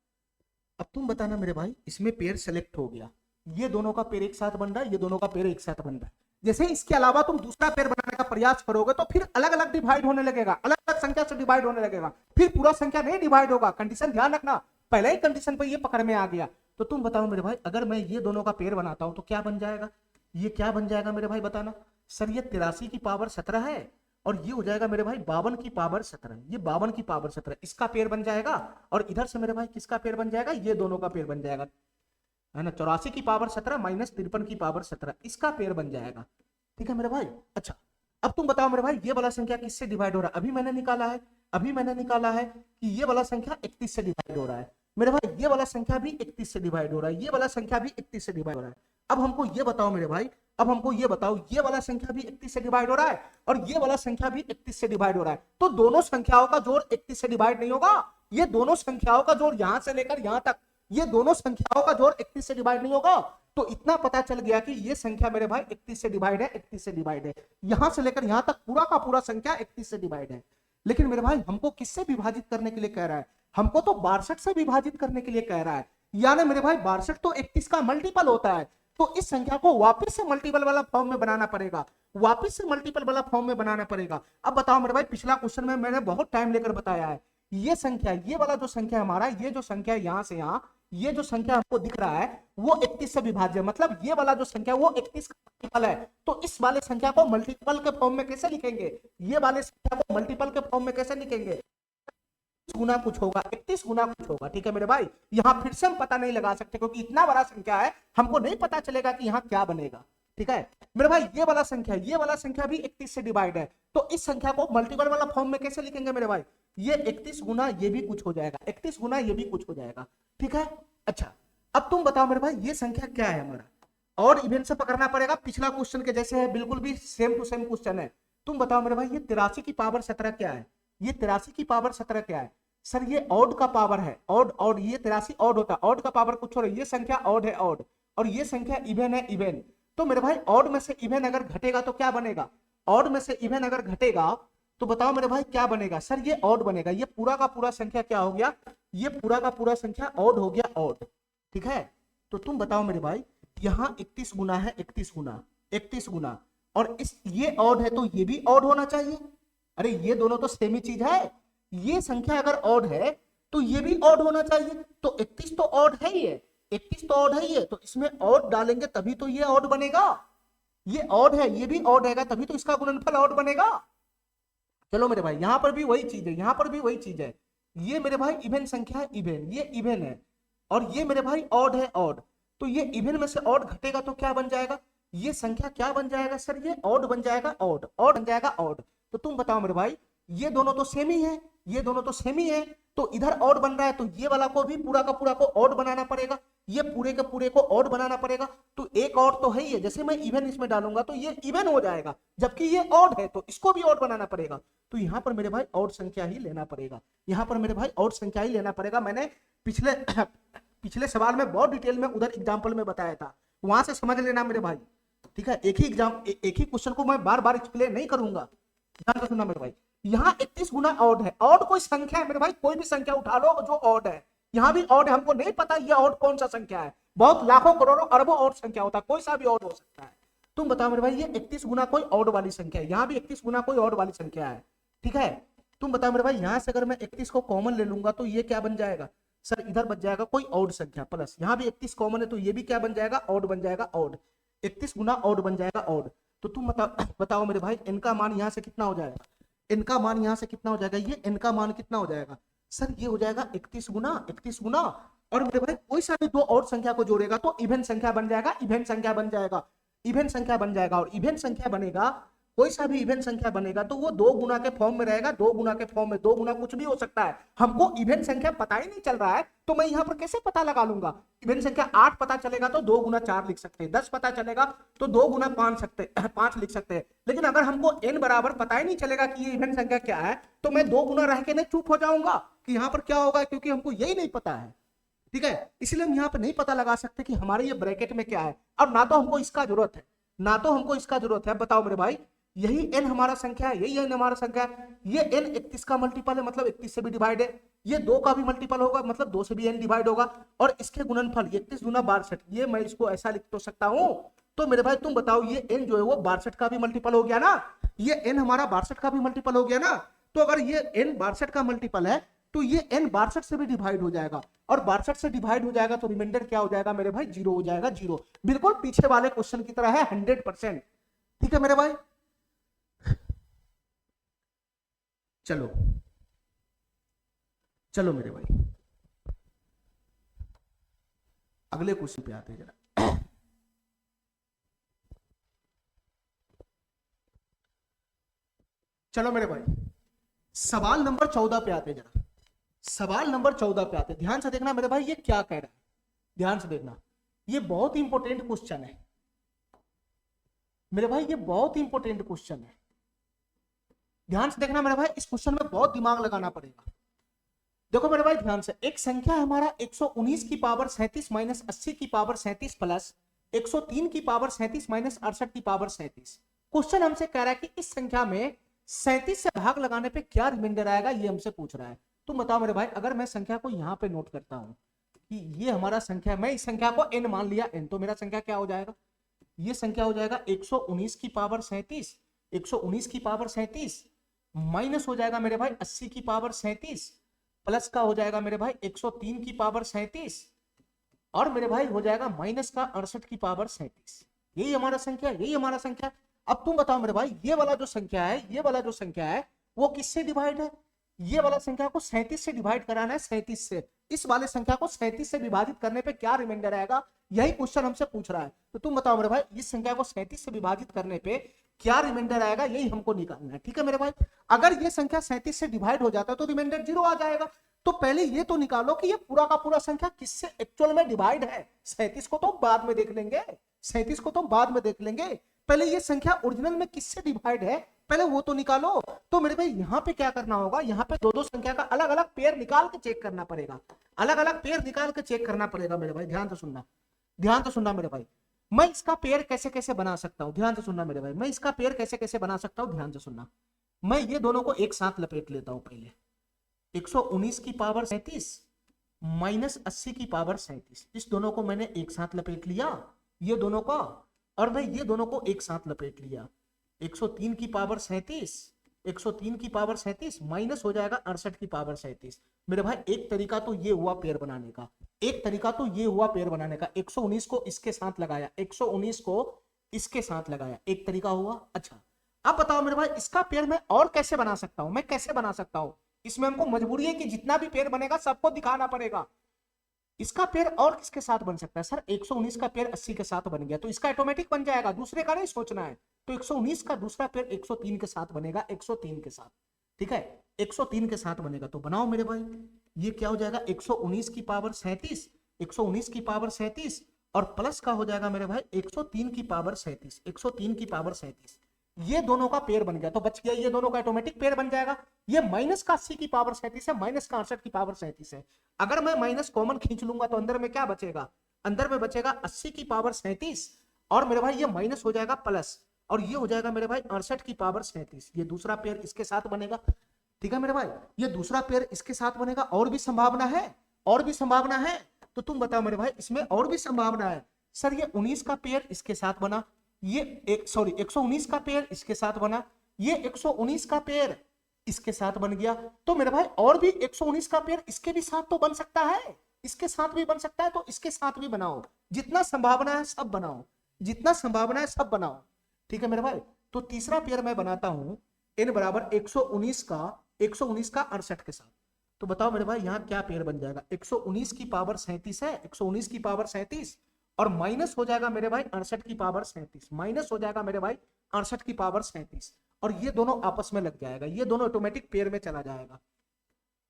अब तुम बताना मेरे भाई, इसमें पेयर सेलेक्ट हो गया, ये दोनों का पेयर एक साथ बन रहा है, ये दोनों का पेयर एक साथ बन रहा है। जैसे इसके अलावा तुम दूसरा पेयर बनाने का प्रयास करोगे तो फिर अलग अलग डिवाइड होने लगेगा, अलग अलग संख्या से डिवाइड होने लगेगा, फिर पूरा संख्या नहीं डिवाइड होगा। कंडीशन ध्यान रखना, पहले ही कंडीशन पर ये पकड़ में आ गया। तो तुम बताओ मेरे भाई, अगर मैं ये दोनों का पेयर बनाता हूं तो क्या बन जाएगा, ये क्या बन जाएगा मेरे भाई बताना। सर ये 83 की पावर 17 है, और ये हो जाएगा मेरे भाई 52 की पावर 17, ये 52 की पावर 17 इसका पेयर बन जाएगा, और इधर से मेरे भाई किसका पेयर बन जाएगा, ये दोनों का पेयर बन जाएगा, है ना, 84 की पावर 17 माइनस 53 की पावर 17 इसका पेयर बन जाएगा। ठीक है मेरे भाई, अच्छा अब तुम बताओ मेरे भाई, ये वाला संख्या किससे डिवाइड हो रहा है, अभी मैंने निकाला है कि ये वाला संख्या 31 से डिवाइड हो रहा है मेरे भाई, ये वाला संख्या भी 31 से डिवाइड हो रहा है, ये वाला संख्या भी 31 से डिवाइड हो रहा है। अब हमको ये बताओ मेरे भाई, अब हमको ये बताओ, ये वाला संख्या भी 31 से डिवाइड हो रहा है और ये वाला संख्या भी 31 से डिवाइड हो रहा है, तो दोनों संख्याओं का जोड़ 31 से डिवाइड नहीं होगा। ये दोनों संख्याओं का जोड़ यहां से लेकर यहां तक, ये दोनों संख्याओं का जोड़ 31 से डिवाइड नहीं होगा। तो इतना पता चल गया कि ये संख्या मेरे भाई 31 से डिवाइड है, 31 से डिवाइड है, यहां से लेकर यहां तक पूरा का पूरा संख्या 31 से डिवाइड है। लेकिन मेरे भाई हमको किससे विभाजित करने के लिए कह रहा है? हमको तो 62 से विभाजित करने के लिए कह रहा है। यानी मेरे भाई 62 तो 31 का मल्टीपल होता है, तो इस संख्या को वापस से मल्टीपल वाला फॉर्म में बनाना पड़ेगा, वापस से मल्टीपल वाला फॉर्म में बनाना पड़ेगा। अब बताओ मेरे भाई, पिछला क्वेश्चन में मैंने बहुत टाइम लेकर बताया है, ये संख्या, ये वाला जो संख्या हमारा, ये जो संख्या यहां से यहां, ये जो संख्या हमको दिख रहा है वो 31 से विभाज्य, मतलब ये वाला जो संख्या वो 31 का मल्टीपल है। तो इस वाले संख्या को मल्टीपल के फॉर्म में कैसे लिखेंगे? ये वाले संख्या को मल्टीपल के फॉर्म में कैसे लिखेंगे? गुना कुछ होगा, 31 गुना कुछ होगा। ठीक है मेरे भाई, यहां फिर से हम पता नहीं लगा सकते क्योंकि इतना बड़ा संख्या है, हमको नहीं पता चलेगा कि यहाँ क्या बनेगा। ठीक है मेरे भाई, ये वाला संख्या, ये वाला संख्या भी 31 से डिवाइड है, तो इस संख्या को मल्टीपल वाला फॉर्म में कैसे लिखेंगे मेरे भाई? ये 31 गुना ये भी कुछ हो जाएगा, 31 गुना ये भी कुछ हो जाएगा। ठीक है, अच्छा अब तुम बताओ मेरे भाई, ये संख्या क्या है हमारा? और इवेंट से पकड़ना पड़ेगा, पिछला क्वेश्चन के जैसे है, बिल्कुल भी सेम टू सेम क्वेश्चन है। तुम बताओ मेरे भाई, ये 83 की पावर 17 क्या है? ये 83 की पावर 17 क्या है? सर ये ऑड का पावर है, ऑड, ऑड, ये 83 ऑड होता है, ऑड का पावर कुछ और है, ये संख्या ऑड है, ऑड, और ये संख्या इवन है, इवन। तो मेरे भाई ऑड में से इवन अगर घटेगा तो क्या बनेगा? ऑड में से इवन अगर घटेगा तो बताओ मेरे भाई क्या बनेगा? सर ये ऑड बनेगा, ये पूरा का पूरा संख्या क्या हो गया? ये पूरा का पूरा संख्या ऑड हो गया, ऑड। ठीक है, तो तुम बताओ मेरे भाई, यहाँ 31 गुना है, 31 गुना, 31 गुना, और इस ये ऑड है तो ये भी ऑड होना चाहिए। अरे ये दोनों तो सेम ही चीज है, ये संख्या अगर ऑड है तो ये भी ऑड होना चाहिए। तो 31 तो ऑड है ही है, 31 तो ऑड है ही है, तो इसमें ऑड डालेंगे तभी तो ये ऑड बनेगा। ये ऑड है, ये भी ऑड है, तभी तो इसका गुणनफल ऑड बनेगा। चलो मेरे भाई, यहां पर भी वही चीज है, यहां पर भी वही चीज है। ये मेरे भाई इवन संख्या है, इवन, ये इवन है, और ये मेरे भाई ऑड है, ऑड। तो ये इवन में से ऑड घटेगा तो क्या बन जाएगा? ये संख्या क्या बन जाएगा? सर ये ऑड बन जाएगा, ऑड, ऑड बन जाएगा, ऑड। तो तुम बताओ मेरे भाई, ये दोनों तो सेम ही है, ये दोनों तो सेम ही है, तो इधर ऑड बन रहा है तो ये वाला को भी पूरा का पूरा को ऑड बनाना पड़ेगा, ये पूरे के पूरे को ऑड बनाना पड़ेगा। तो एक ऑड तो है ही है, जैसे मैं इवन इसमें डालूंगा तो ये इवन हो जाएगा, जबकि ये ऑड है तो इसको भी ऑड बनाना पड़ेगा। तो यहाँ पर मेरे भाई ऑड संख्या ही लेना पड़ेगा, यहाँ पर मेरे भाई ऑड संख्या ही लेना पड़ेगा। मैंने पिछले पिछले सवाल में बहुत डिटेल में उधर एग्जाम्पल में बताया था, वहां से समझ लेना मेरे भाई। ठीक है, एक ही क्वेश्चन को मैं बार बार एक्सप्लेन नहीं करूंगा, ध्यान से सुनना मेरे भाई। यहाँ 31 गुना ऑड है, ऑड कोई संख्या है मेरे भाई, कोई भी संख्या उठा लो जो ऑड है, यहाँ भी ऑड है, हमको नहीं पता ये ऑड कौन सा संख्या है, बहुत लाखों करोड़ों अरबों ऑड संख्या होता है, कोई सा भी ऑड हो सकता है। तुम बताओ मेरे भाई, ये 31 गुना कोई ऑड वाली संख्या है, यहाँ भी 31 गुना कोई ऑड वाली संख्या है। ठीक है, तुम बताओ मेरे भाई, यहां से अगर मैं 31 को कॉमन ले लूंगा तो ये क्या बन जाएगा? सर इधर बच जाएगा कोई ऑड संख्या, प्लस यहाँ भी 31 कॉमन है तो ये भी क्या बन जाएगा? ऑड बन जाएगा, ऑड। 31 गुना ऑड बन जाएगा, ऑड। तो तुम बताओ मेरे भाई, इनका मान यहाँ से कितना हो जाएगा? इनका मान यहाँ से कितना हो जाएगा? ये इनका मान कितना हो जाएगा? सर ये हो जाएगा 31 गुना, 31 गुना, और मेरे भाई कोई सा भी दो ऑड संख्या को जोड़ेगा तो इवन संख्या बन जाएगा, इवन संख्या बन जाएगा, इवन संख्या बन जाएगा। और इवन संख्या बनेगा, कोई सा भी इवन संख्या बनेगा तो वो 2 गुना के फॉर्म में रहेगा, 2 गुना के फॉर्म में, 2 गुना कुछ भी हो सकता है, हमको इवन संख्या पता ही नहीं चल रहा है तो मैं यहाँ पर कैसे पता लगा लूंगा? इवन संख्या 8 पता चलेगा तो 2 गुना 4 लिख सकते हैं, 10 पता चलेगा तो 2 गुना 5 लिख सकते हैं। लेकिन अगर हमको n बराबर पता ही नहीं चलेगा कि ये इवन संख्या क्या है तो मैं 2 गुना रह के नहीं चुप हो जाऊंगा कि यहाँ पर क्या होगा, क्योंकि हमको यही नहीं पता है। ठीक है, इसलिए हम यहाँ पर नहीं पता लगा सकते कि हमारे ये ब्रैकेट में क्या है, और ना तो हमको इसका जरूरत है, ना तो हमको इसका जरूरत है। बताओ मेरे भाई, यही n हमारा संख्या है, यही n हमारा संख्या है, ये n 31 का मल्टीपल है मतलब 31 से भी डिवाइड है, ये 2 का भी मल्टीपल होगा मतलब 2 से भी n डिवाइड होगा, और इसके गुणनफल 31 गुना 62, ये मैं इसको ऐसा लिख तो सकता हूं। तो मेरे भाई तुम बताओ, ये n जो है वो 62 का भी मल्टीपल हो गया ना, ये n हमारा 62 का भी मल्टीपल हो गया ना। तो अगर ये n 62 का मल्टीपल है तो ये n 62 से भी डिवाइड हो जाएगा, और 62 से डिवाइड हो जाएगा तो रिमाइंडर क्या हो जाएगा मेरे भाई? 0 हो जाएगा, 0, बिल्कुल पीछे वाले क्वेश्चन की तरह है, 100%। ठीक है मेरे भाई, चलो चलो मेरे भाई अगले क्वेश्चन पे आते हैं जरा। चलो मेरे भाई सवाल नंबर 14 पे आते हैं जरा, सवाल नंबर 14 पे आते हैं, ध्यान से देखना मेरे भाई, ये क्या कह रहा है, ध्यान से देखना। ये बहुत इंपॉर्टेंट क्वेश्चन है मेरे भाई, ये बहुत इंपॉर्टेंट क्वेश्चन है। ध्यान से देखना मेरे भाई, इस क्वेश्चन में बहुत दिमाग लगाना पड़ेगा। देखो मेरे भाई ध्यान से, एक संख्या है हमारा 119 की पावर 37 माइनस 80 की पावर 37 प्लस 103 की पावर 37 माइनस 68 की पावर 37। क्वेश्चन हमसे कह रहा है कि इस संख्या में 37 से भाग लगाने पे क्या रिमाइंडर आएगा, ये हमसे पूछ रहा है। तुम बताओ मेरे भाई, अगर मैं संख्या को यहाँ पे नोट करता हूं कि ये हमारा संख्या, मैं इस संख्या को n मान लिया, n, तो मेरा संख्या क्या हो जाएगा, ये संख्या हो जाएगा 119 की पावर 37, 119 की पावर 37 माइनस हो जाएगा मेरे भाई 80 की पावर 37 प्लस का हो जाएगा मेरे भाई 103 की पावर 37 और मेरे भाई हो जाएगा माइनस का 68 की पावर 37। यही हमारा संख्या, यही हमारा संख्या। अब तुम बताओ मेरे भाई, ये वाला जो संख्या है, ये वाला जो संख्या है वो किससे डिवाइड है, ये वाला संख्या को 37 से डिवाइड कराना है, 37 से। इस वाले संख्या को 37 से विभाजित करने पे क्या रिमाइंडर आएगा, यही क्वेश्चन हमसे पूछ रहा है। तो तुम बताओ मेरे भाई, इस संख्या को 37 से विभाजित करने पे क्या रिमाइंडर आएगा, यही हमको निकालना है। ठीक है मेरे भाई, अगर ये संख्या 37 से डिवाइड हो जाता है तो रिमाइंडर 0 आ जाएगा। तो पहले ये तो निकालो कि ये पूरा का पूरा संख्या किससे एक्चुअल में डिवाइड है। 37 को तो बाद में देख लेंगे, 37 को तो बाद में देख लेंगे, पहले ये संख्या ओरिजिनल में किससे डिवाइड है पहले वो तो निकालो। तो मेरे भाई यहाँ पे क्या करना होगा, यहाँ पे दो दो संख्या का अलग अलग पेयर निकाल के चेक करना पड़ेगा, अलग अलग पेयर निकाल के चेक करना पड़ेगा मेरे भाई। ध्यान से सुनना, ध्यान से सुनना मेरे भाई, मैं इसका पेयर कैसे कैसे बना सकता हूँ, ध्यान से सुनना मेरे भाई, मैं इसका पेयर कैसे कैसे बना सकता हूँ, ध्यान से सुनना। मैं ये दोनों को एक साथ लपेट लेता हूँ पहले, 119 की पावर 37 माइनस 80 की पावर 37, इस दोनों को मैंने एक साथ लपेट लिया, ये दोनों का, और मैं ये दोनों को एक साथ लपेट लिया। 103 की पावर 37, 103 की पावर 37 माइनस हो जाएगा 68 की पावर 37। मेरे भाई एक तरीका तो ये हुआ पेयर बनाने का, एक तरीका तो ये हुआ पेयर बनाने का, 119 को इसके साथ लगाया, 119 को इसके साथ लगाया, एक तरीका हुआ। अच्छा अब बताओ मेरे भाई, इसका पेयर मैं और कैसे बना सकता हूं, मैं कैसे बना सकता हूं, इसमें हमको मजबूरी है कि जितना भी पेयर बनेगा सबको दिखाना पड़ेगा। इसका पेयर और किसके साथ बन सकता है, सर 119 का पेयर 80 के साथ बन गया तो इसका ऑटोमेटिक बन जाएगा, दूसरे का नहीं सोचना है। तो 119 का दूसरा पेयर 103 के साथ बनेगा, 103 के साथ, ठीक है 103 के साथ बनेगा। तो बनाओ मेरे भाई, ये क्या हो जाएगा 119 की पावर 37, 119 की पावर 37 और प्लस का हो जाएगा मेरे भाई 103 की पावर 37, 103 की पावर 37, ये दोनों का पेयर बन गया। तो बच गया, ये दोनों का ऑटोमेटिक पेयर बन जाएगा। ये माइनस का 80 की पावर 37 है, माइनस का 68 की पावर 37 है। अगर मैं माइनस कॉमन खींच लूंगा तो अंदर में क्या बचेगा, अंदर में बचेगा 80 की पावर 37 और मेरे भाई ये माइनस हो जाएगा प्लस, और ये हो जाएगा मेरे भाई 68 की पावर 37। ये दूसरा पेयर इसके साथ बनेगा, ठीक है मेरे भाई, ये दूसरा पेयर इसके साथ बनेगा। और भी संभावना है, और भी संभावना है, तो तुम बताओ मेरे भाई इसमें और भी संभावना है। सर ये 19 का पेयर इसके साथ बना, ये 119 का पेयर इसके साथ बना, ये 119 का पेयर इसके साथ बन गया। तो मेरे भाई और भी 119 का पेयर इसके भी साथ तो बन सकता है, इसके साथ भी बन सकता है, तो इसके साथ भी बनाओ, जितना संभावना है सब बनाओ, जितना संभावना है सब बनाओ, ठीक है मेरे भाई। तो तीसरा पेयर मैं बनाता हूं n बराबर 119 का 68 के साथ। तो बताओ मेरे भाई यहाँ क्या पेयर बन जाएगा, 119 की पावर 37 है, 119 की पावर 37 और माइनस हो जाएगा मेरे भाई 68 की पावर 37, माइनस हो जाएगा मेरे भाई 68 की पावर 37 और ये दोनों आपस में लग जाएगा, ये दोनों ऑटोमेटिक पेयर में चला जाएगा।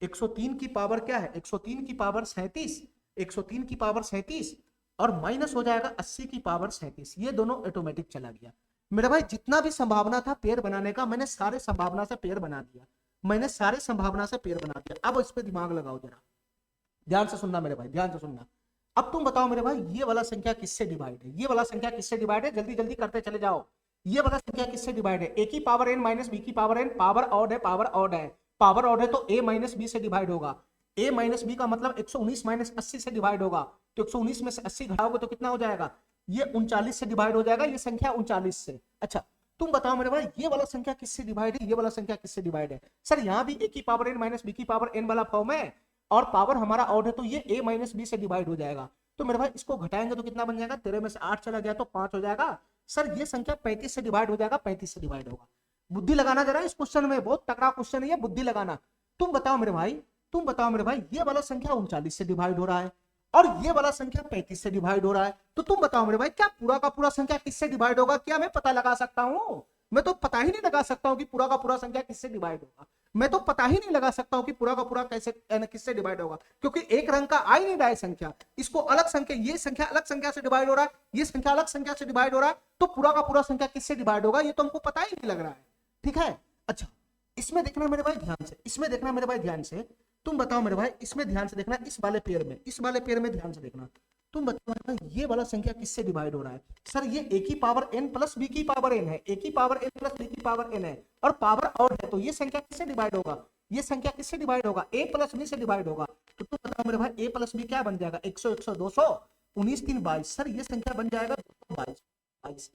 103 की पावर क्या है, 103 की पावर 37, 103 की पावर 37 और माइनस हो जाएगा 80 की पावर 37, ये दोनों ऑटोमेटिक चला गया। मेरे भाई जितना भी संभावना था पेयर बनाने का, मैंने सारे संभावना से पेयर बना दिया, मैंने सारे संभावना से पेयर बना दिया। अब इस पे दिमाग लगाओ जरा, ध्यान से सुनना मेरे भाई, ध्यान से सुनना। अब तुम बताओ मेरे भाई ये वाला संख्या किससे डिवाइड है, ये वाला संख्या किससे डिवाइड है, जल्दी जल्दी करते चले जाओ। ये वाला संख्या किससे डिवाइड है, ए की पावर एन माइनस बी की पावर एन, पावर ऑड है, पावर ऑड है, पावर ऑड है तो a माइनस बी से डिवाइड होगा, a माइनस बी का मतलब 119 माइनस 80 से डिवाइड होगा, तो 119 में से 80 घटाओगे तो कितना हो जाएगा, ये 39 से डिवाइड हो जाएगा, ये संख्या 39 से। अच्छा तुम बताओ मेरे भाई ये वाला संख्या किससे डिवाइड है, ये वाला संख्या किससे डिवाइड है। सर यहाँ भी a की पावर n माइनस बी की पावर n वाला फॉर्म है और पावर हमारा ऑड है तो ये a माइनस बी से डिवाइड हो जाएगा। तो मेरे भाई इसको घटाएंगे तो कितना बन जाएगा, 13 में से 8 चला गया तो 5 हो जाएगा। सर ये संख्या 35 से डिवाइड हो जाएगा, 35 से डिवाइड होगा। बुद्धि लगाना जरा इस क्वेश्चन में, बहुत तगड़ा क्वेश्चन है ये, बुद्धि लगाना। तुम बताओ मेरे भाई, तुम बताओ मेरे भाई ये वाला संख्या 39 से डिवाइड हो रहा है और ये वाला संख्या 35 से डिवाइड हो रहा है, तो तुम बताओ मेरे भाई क्या पूरा का पूरा संख्या किससे डिवाइड होगा, क्या मैं पता लगा सकता हूं, मैं तो पता ही नहीं लगा सकता हूं कि पूरा का पूरा संख्या किससे डिवाइड होगा। मैं तो पता ही नहीं लगा सकता हूं कि पूरा का पूरा कैसे किससे डिवाइड होगा, क्योंकि एक रंग का आ ही नहीं रहा है संख्या। इसको अलग संख्या, ये संख्या अलग संख्या से डिवाइड हो रहा है, ये संख्या अलग संख्या से डिवाइड हो रहा है, तो पूरा का पूरा संख्या किससे डिवाइड होगा ये तो हमको पता ही नहीं लग रहा है। ठीक है, अच्छा इसमें देखना मेरे भाई ध्यान से, इसमें देखना मेरे भाई ध्यान से, तुम बताओ मेरे भाई, इसमें ध्यान से देखना, इस वाले पेयर में, इस वाले पेयर में ध्यान से देखना, तुम बताओ मेरे भाई ये वाला संख्या किससे डिवाइड हो रहा है। सर ये a की पावर n प्लस b की पावर n है, a की पावर n प्लस b की पावर n है और पावर और है, तो ये संख्या किससे डिवाइड होगा, ये संख्या किससे डिवाइड होगा, a प्लस b से डिवाइड होगा। तो तुम बताओ मेरे भाई a प्लस b क्या बन जाएगा, 100 100 200 19 3 22। सर ये संख्या बन जाएगा 222।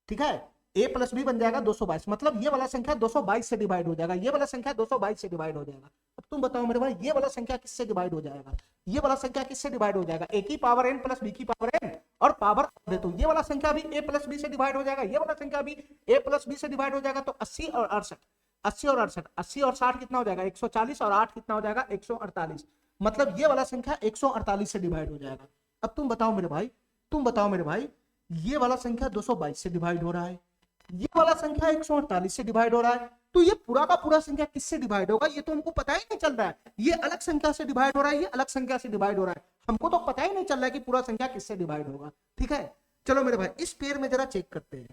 ठीक है, a प्लस बी बन जाएगा 222, मतलब ये वाला संख्या 222 से डिवाइड हो जाएगा, ये वाला संख्या 222 से डिवाइड हो जाएगा। अब तुम बताओ मेरे भाई ये वाला संख्या किससे डिवाइड हो जाएगा, ये वाला संख्या किससे डिवाइड हो जाएगा, a की पावर n प्लस b की पावर n और पावर दे, तो ये वाला संख्या भी a प्लस b से डिवाइड हो जाएगा, ये वाला संख्या भी a प्लस b से डिवाइड हो जाएगा। तो 80 और 68, 80 और 68, 80 और 60 कितना हो जाएगा 140 और 8 कितना हो जाएगा 148, मतलब ये वाला संख्या 148 से डिवाइड हो जाएगा। अब तुम बताओ मेरे भाई, तुम बताओ मेरे भाई ये वाला संख्या 222 से डिवाइड हो रहा है, ये वाला संख्या 148 से डिवाइड हो रहा है, तो ये पूरा का पूरा संख्या किससे डिवाइड होगा ये तो हमको पता ही नहीं चल रहा है। ये अलग संख्या से डिवाइड हो रहा है, ये अलग संख्या से डिवाइड हो रहा है, हमको तो पता ही नहीं चल रहा है कि पूरा संख्या किससे डिवाइड होगा। ठीक है, चलो मेरे भाई इस पेयर में जरा चेक करते हैं,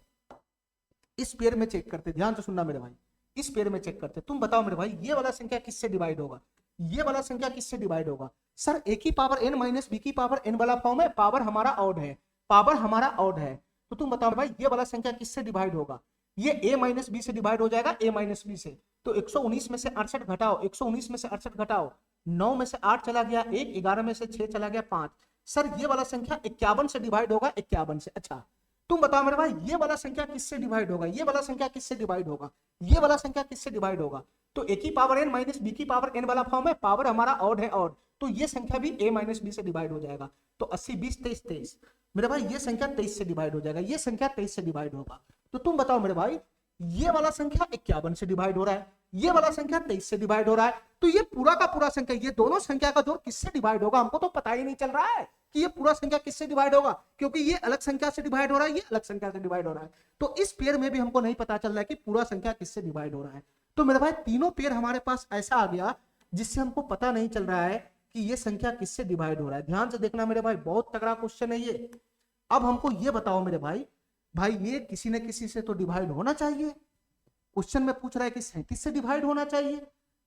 इस पेयर में चेक करते, ध्यान से सुनना मेरे भाई, इस पेयर में चेक करते। तुम बताओ मेरे भाई ये वाला संख्या किससे डिवाइड होगा, ये वाला संख्या किससे डिवाइड होगा। सर a की पावर n माइनस b की पावर n वाला फॉर्म है, पावर हमारा ऑड है, पावर हमारा ऑड है, तो तुम बताओ भाई ये वाला संख्या किससे डिवाइड होगा, ये a माइनस बी से डिवाइड हो जाएगा, a माइनस बी से। तो 119 में से 68 घटाओ, 119 में से 68 घटाओ, 9 में से 8 चला गया 1, 11 में से 6 चला गया 5। सर ये वाला संख्या 51 से डिवाइड होगा, 51 से। अच्छा तुम बताओ मेरे भाई ये वाला संख्या किससे डिवाइड होगा, ये वाला संख्या किससे डिवाइड होगा, ये वाला संख्या किससे डिवाइड होगा। तो a की पावर n माइनस b की पावर n वाला फॉर्म है, पावर हमारा ऑड है ऑड, तो ये संख्या भी a माइनस बी से डिवाइड हो जाएगा। तो 80 20 23 23, मेरे भाई ये संख्या 23 से डिवाइड हो जाएगा, ये संख्या 23 से डिवाइड होगा। तो तुम बताओ मेरे भाई ये वाला संख्या 51 से डिवाइड हो रहा है, ये वाला संख्या 23 से डिवाइड हो रहा है, तो ये पूरा का पूरा संख्या, ये दोनों संख्या का जोड़ किससे डिवाइड होगा हमको तो पता ही नहीं चल रहा है कि ये पूरा संख्या किससे डिवाइड होगा, क्योंकि ये अलग संख्या से डिवाइड हो रहा है, ये अलग संख्या से डिवाइड हो रहा है। तो इस पेयर में भी हमको नहीं पता चल रहा है कि पूरा संख्या किससे डिवाइड हो रहा है। तो मेरे भाई तीनों पेयर हमारे पास ऐसा आ गया जिससे हमको पता नहीं चल रहा है कि ये संख्या किससे डिवाइड हो रहा है। ध्यान से देखना मेरे भाई, बहुत तगड़ा क्वेश्चन है ये। अब हमको ये बताओ मेरे भाई, भाई ये किसी न किसी से तो डिवाइड होना चाहिए। क्वेश्चन में पूछ रहा है कि 37 से डिवाइड होना चाहिए,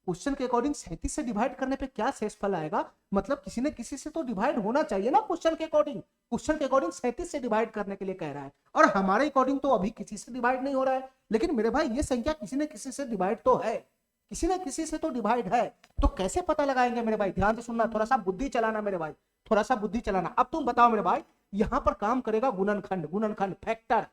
क्वेश्चन के अकॉर्डिंग 37 से डिवाइड करने पे क्या शेषफल आएगा, मतलब किसी न किसी से तो डिवाइड होना चाहिए ना क्वेश्चन के अकॉर्डिंग। क्वेश्चन के अकॉर्डिंग 37 से डिवाइड करने के लिए कह रहा है, और हमारे अकॉर्डिंग तो अभी किसी से डिवाइड नहीं हो रहा है। लेकिन मेरे भाई ये संख्या किसी न किसी से डिवाइड तो है, किसी न किसी से तो डिवाइड है, तो कैसे पता लगाएंगे मेरे भाई। ध्यान से सुनना, थोड़ा सा बुद्धि चलाना मेरे भाई, थोड़ा सा बुद्धि चलाना। अब तुम बताओ मेरे भाई, यहां पर काम करेगा गुणनखंड, गुणनखंड फैक्टर,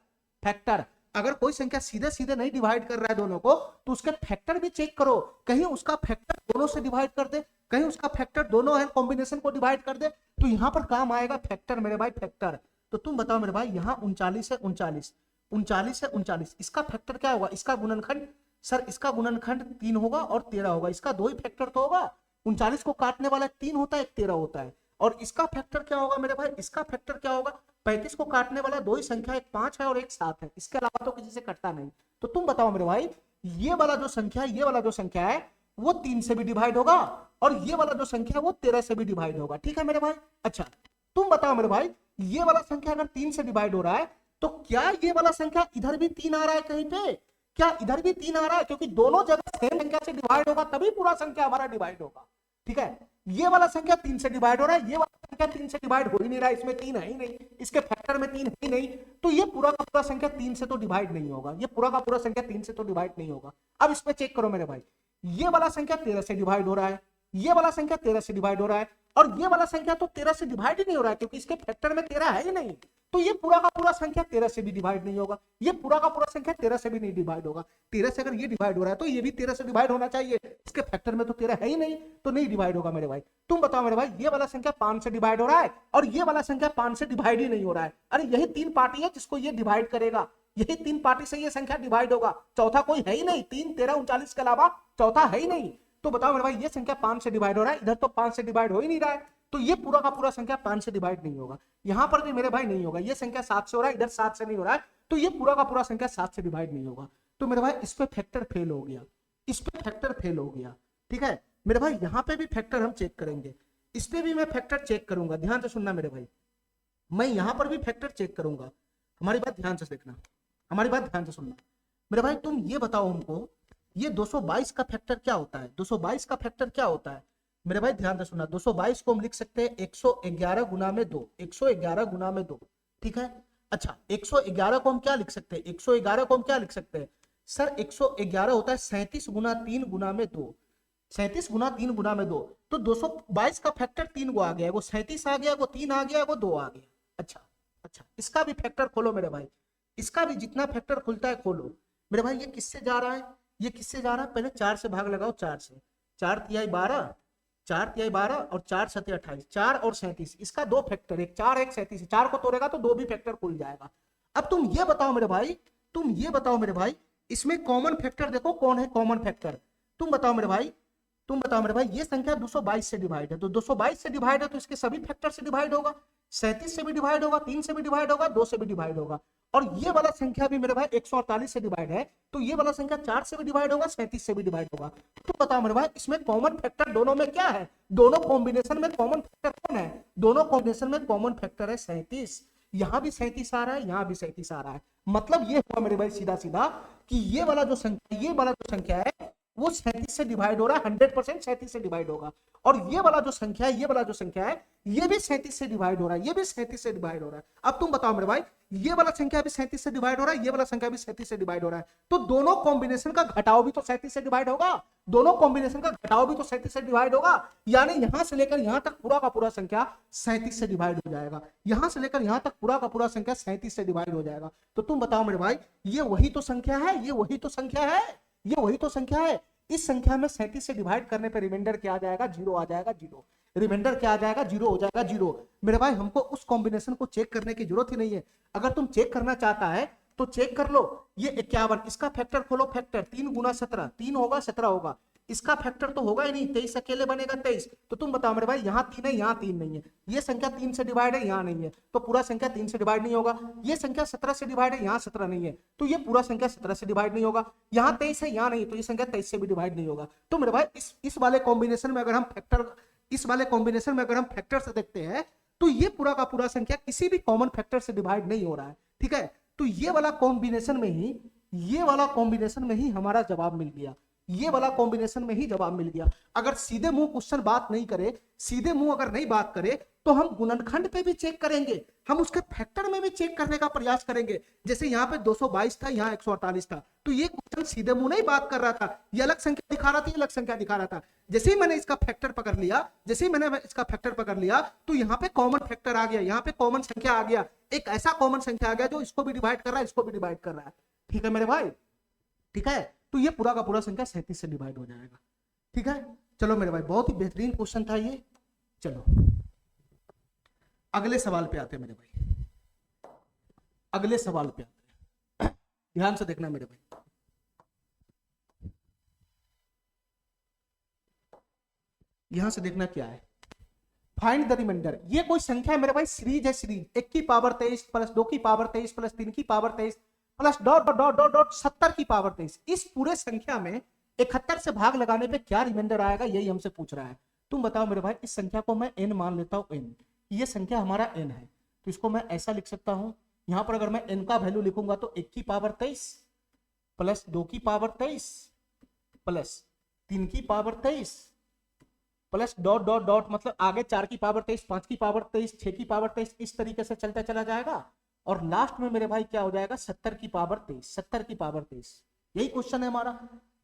फैक्टर। अगर कोई संख्या सीधे सीधे नहीं डिवाइड कर रहा है दोनों को, तो उसके फैक्टर भी चेक करो, कहीं उसका फैक्टर दोनों से डिवाइड कर दे, कहीं उसका फैक्टर दोनों है कॉम्बिनेशन को डिवाइड कर दे, तो यहां पर काम आएगा फैक्टर मेरे भाई, फैक्टर। तो तुम बताओ मेरे भाई, यहाँ 39 है 39, 39 है 39, इसका फैक्टर क्या होगा, इसका गुणनखंड। सर इसका गुणनखंड 3 होगा और 13 होगा, इसका दो ही फैक्टर तो होगा, 39 को काटने वाला 3 होता है, 13 होता है। और इसका फैक्टर क्या होगा मेरे भाई, इसका फैक्टर क्या होगा, 35 को काटने वाला दो ही संख्या, एक 5 है और एक 7 है, इसके अलावा तो किसी से कटता नहीं। तो तुम बताओ मेरे भाई, ये वाला जो संख्या है, ये वाला जो संख्या है वो 3 से भी डिवाइड होगा, और ये वाला जो संख्या है वो 13 से भी डिवाइड होगा। ठीक है मेरे भाई। अच्छा तुम बताओ मेरे भाई, ये वाला संख्या अगर 3 से डिवाइड हो रहा है, तो क्या ये वाला संख्या इधर भी 3 आ रहा है कहीं पे, क्या इधर भी 3 आ रहा है, क्योंकि दोनों जगह सेम संख्या से डिवाइड होगा तभी पूरा संख्या हमारा डिवाइड होगा। ठीक है, ये वाला संख्या 3 से डिवाइड हो रहा है, ये वाला संख्या 3 से डिवाइड हो ही नहीं रहा है, इसमें 3 है ही नहीं, इसके फैक्टर में 3 है ही नहीं, तो ये पूरा का पूरा संख्या 3 से तो डिवाइड नहीं होगा, ये पूरा का पूरा संख्या 3 से तो डिवाइड नहीं होगा। अब इसमें चेक करो मेरे भाई, ये वाला संख्या 13 से डिवाइड हो रहा है, ये वाला संख्या 13 से डिवाइड हो रहा है, और ये वाला संख्या तो 13 से डिवाइड ही नहीं हो रहा है, क्योंकि इसके फैक्टर में 13 है ही नहीं, तो ये पूरा का पूरा संख्या 13 से भी डिवाइड नहीं होगा, ये पूरा का पूरा संख्या 13 से भी नहीं डिवाइड होगा। 13 से अगर ये डिवाइड हो रहा है तो ये भी 13 से डिवाइड होना चाहिए, इसके फैक्टर में तो 13 है ही नहीं, तो नहीं डिवाइड होगा मेरे भाई। तुम बताओ मेरे भाई, ये वाला संख्या 5 से डिवाइड हो रहा है और ये वाला संख्या 5 से डिवाइड ही नहीं हो रहा है। अरे यही 3 पार्टी है जिसको ये डिवाइड करेगा, यही 3 पार्टी से ये संख्या डिवाइड होगा, चौथा कोई है ही नहीं, 3 13 39 के अलावा चौथा है ही नहीं। तो बताओ मेरे भाई, ये संख्या 5 से डिवाइड हो रहा है, इधर तो 5 से डिवाइड हो ही नहीं रहा है, तो ये पूरा का पूरा संख्या 5 से डिवाइड नहीं होगा। यहां पर भी मेरे भाई नहीं होगा, ये संख्या 7 से हो रहा है, इधर 7 से नहीं हो रहा है, तो ये पूरा का पूरा संख्या 7 से डिवाइड नहीं होगा। तो मेरे भाई इस पे फैक्टर फेल हो गया, इस पे फैक्टर फेल हो गया, ठीक है मेरे भाई। यहाँ पे भी फैक्टर हम चेक करेंगे, इस पे भी मैं फैक्टर चेक करूंगा, ध्यान से सुनना मेरे भाई। मैं यहाँ पर भी फैक्टर चेक करूंगा, हमारी बात ध्यान से देखना, हमारी बात ध्यान से सुनना मेरे भाई। तुम ये बताओ हमको, ये 222 का फैक्टर क्या होता है, 222 का फैक्टर क्या होता है मेरे भाई, ध्यान से सुनना। 222 को हम लिख सकते हैं 111 गुना में 2, 111 गुना में 2, ठीक है। अच्छा 111 को हम क्या लिख सकते हैं, 111 को हम क्या लिख सकते हैं सर, 111 होता है 37 गुना 3 गुना में 2, 37 गुना 3 गुना में 2, तो 222 का फैक्टर 3 को आ गया, वो 37 आ गया, वो 3 आ गया, वो 2 आ गया। अच्छा अच्छा, इसका भी फैक्टर खोलो मेरे भाई, इसका भी जितना फैक्टर खुलता है खोलो मेरे भाई। ये किससे जा रहा है, ये किससे जा रहा है, पहले 4 से भाग लगाओ, 4 से, 4 तिहाई 12, 4 तिहाई 12 और 4 सत्ते 28, 4 और 37, इसका 2 फैक्टर, एक 4 एक 37, 4 को तोड़ेगा तो 2 भी फैक्टर खुल जाएगा। अब तुम ये बताओ मेरे भाई, तुम ये बताओ मेरे भाई, इसमें कॉमन फैक्टर देखो कौन है कॉमन फैक्टर, तुम बताओ मेरे भाई, तुम बताओ मेरे भाई। ये संख्या 222 से डिवाइड है, तो 222 से डिवाइड है तो इसके सभी फैक्टर से डिवाइड होगा, 37 से भी डिवाइड होगा, 3 से भी डिवाइड होगा, 2 से भी डिवाइड होगा। और ये वाला संख्या भी मेरे भाई 148 से डिवाइड है, तो ये वाला संख्या 4 से भी डिवाइड होगा, 37 से भी डिवाइड होगा। तो बताओ मेरे भाई इसमें कॉमन फैक्टर दोनों में क्या है, दोनों कॉम्बिनेशन में कॉमन फैक्टर कौन है, दोनों कॉम्बिनेशन में कॉमन फैक्टर है 37। यहां भी 37 आ रहा है, यहां भी 37 आ रहा है, मतलब ये हुआ मेरे भाई सीधा सीधा कि ये वाला जो संख्या, ये वाला जो संख्या है वो 37 से डिवाइड हो रहा है, 100% 37 से डिवाइड होगा। और ये वाला जो संख्या है, ये वाला जो संख्या है, ये भी 37 से डिवाइड हो रहा है, ये भी 37 से डिवाइड हो रहा है। अब तुम बताओ मेरे भाई, ये वाला संख्या भी 37 से डिवाइड हो रहा है, ये वाला संख्या भी 37 से डिवाइड हो रहा है, तो दोनों कॉम्बिनेशन का घटाव भी तो 37 से डिवाइड होगा, दोनों कॉम्बिनेशन का घटाव भी तो 37 से डिवाइड होगा। यानी यहां से लेकर यहां तक पूरा का पूरा संख्या 37 से डिवाइड हो जाएगा, यहां से लेकर यहां तक पूरा का पूरा संख्या 37 से डिवाइड हो जाएगा। तो तुम बताओ मेरे भाई, ये वही तो संख्या है, ये वही तो संख्या है, ये वही तो संख्या है। इस संख्या में 37 से डिवाइड करने पर रिमाइंडर क्या आ जाएगा, 0 आ जाएगा, 0 रिमाइंडर क्या आ जाएगा, 0 हो जाएगा, 0। मेरे भाई हमको उस कॉम्बिनेशन को चेक करने की जरूरत ही नहीं है, अगर तुम चेक करना चाहता है तो चेक कर लो। ये 51, इसका फैक्टर खोलो, फैक्टर 3 गुना 17, 3 होगा 17 होगा, इसका फैक्टर तो होगा ही नहीं, 23 अकेले बनेगा 23। तो तुम बताओ मेरे भाई, यहाँ 3 है, यहाँ 3 नहीं है, ये संख्या 3 से डिवाइड है, यहाँ नहीं है, तो पूरा संख्या 3 से डिवाइड नहीं होगा। ये संख्या 17 से डिवाइड है, यहाँ 17 नहीं है, तो ये पूरा संख्या 17 से डिवाइड नहीं होगा। यहाँ 23 है, यहाँ नहीं, तो ये संख्या 23 से भी डिवाइड नहीं होगा। तो मेरे भाई इस वाले कॉम्बिनेशन में अगर हम फैक्टर, इस वाले कॉम्बिनेशन में अगर हम फैक्टर से देखते हैं तो ये पूरा का पूरा संख्या किसी भी कॉमन फैक्टर से डिवाइड नहीं हो रहा है, ठीक है। तो ये वाला कॉम्बिनेशन में ही, ये वाला कॉम्बिनेशन में ही हमारा जवाब मिल गया, ये वाला कॉम्बिनेशन में ही जवाब मिल गया। अगर सीधे मुंह क्वेश्चन बात नहीं करे, सीधे मुंह अगर नहीं बात करे, तो हम गुणनखंड पे भी चेक करेंगे, हम उसके फैक्टर में भी चेक करने का प्रयास करेंगे। जैसे यहाँ पे 222 था, यहाँ 148 था, तो ये क्वेश्चन सीधे मुंह नहीं बात कर रहा था, ये अलग संख्या दिखा रहा था, ये अलग संख्या दिखा रहा था। जैसे ही मैंने इसका फैक्टर पकड़ लिया, जैसे ही मैंने इसका फैक्टर पकड़ लिया, तो यहाँ पे कॉमन फैक्टर आ गया, यहाँ पे कॉमन संख्या आ गया, एक ऐसा कॉमन संख्या आ गया जो इसको भी डिवाइड कर रहा है, इसको भी डिवाइड कर रहा है, ठीक है मेरे भाई, ठीक है। तो ये पूरा का पूरा संख्या 37 से डिवाइड हो जाएगा, ठीक है। चलो मेरे भाई, बहुत ही बेहतरीन क्वेश्चन था ये। चलो अगले सवाल पे आते हैं मेरे भाई, अगले सवाल पे आते हैं, ध्यान से देखना मेरे भाई। यहां से देखना क्या है, फाइंड द रिमाइंडर। ये कोई संख्या है मेरे भाई, सीरीज है, सीरीज 1 की पावर 23 प्लस 2 की पावर 23 प्लस 3 की power 23 plus dot dot dot dot dot 70 की पावर 23। इस पूरे संख्या में 71 से भाग लगाने पे क्या रिमाइंडर आएगा, यही हमसे पूछ रहा है। तुम बताओ मेरे भाई, इस संख्या को मैं n मान लेता हूं, n, ये संख्या हमारा n है, तो इसको मैं ऐसा लिख सकता हूं। यहां पर अगर मैं n का वैल्यू लिखूंगा तो 1 की पावर 23 प्लस 2 की पावर 23 प्लस 3 की power 23 plus dot dot dot, मतलब आगे 4 की पावर 23, 5 की पावर 23, 6 की पावर 23, इस तरीके से चलता चला जाएगा। और लास्ट में मेरे भाई क्या हो जाएगा, 70 की पावर 23, 70 की पावर 23। यही क्वेश्चन है हमारा।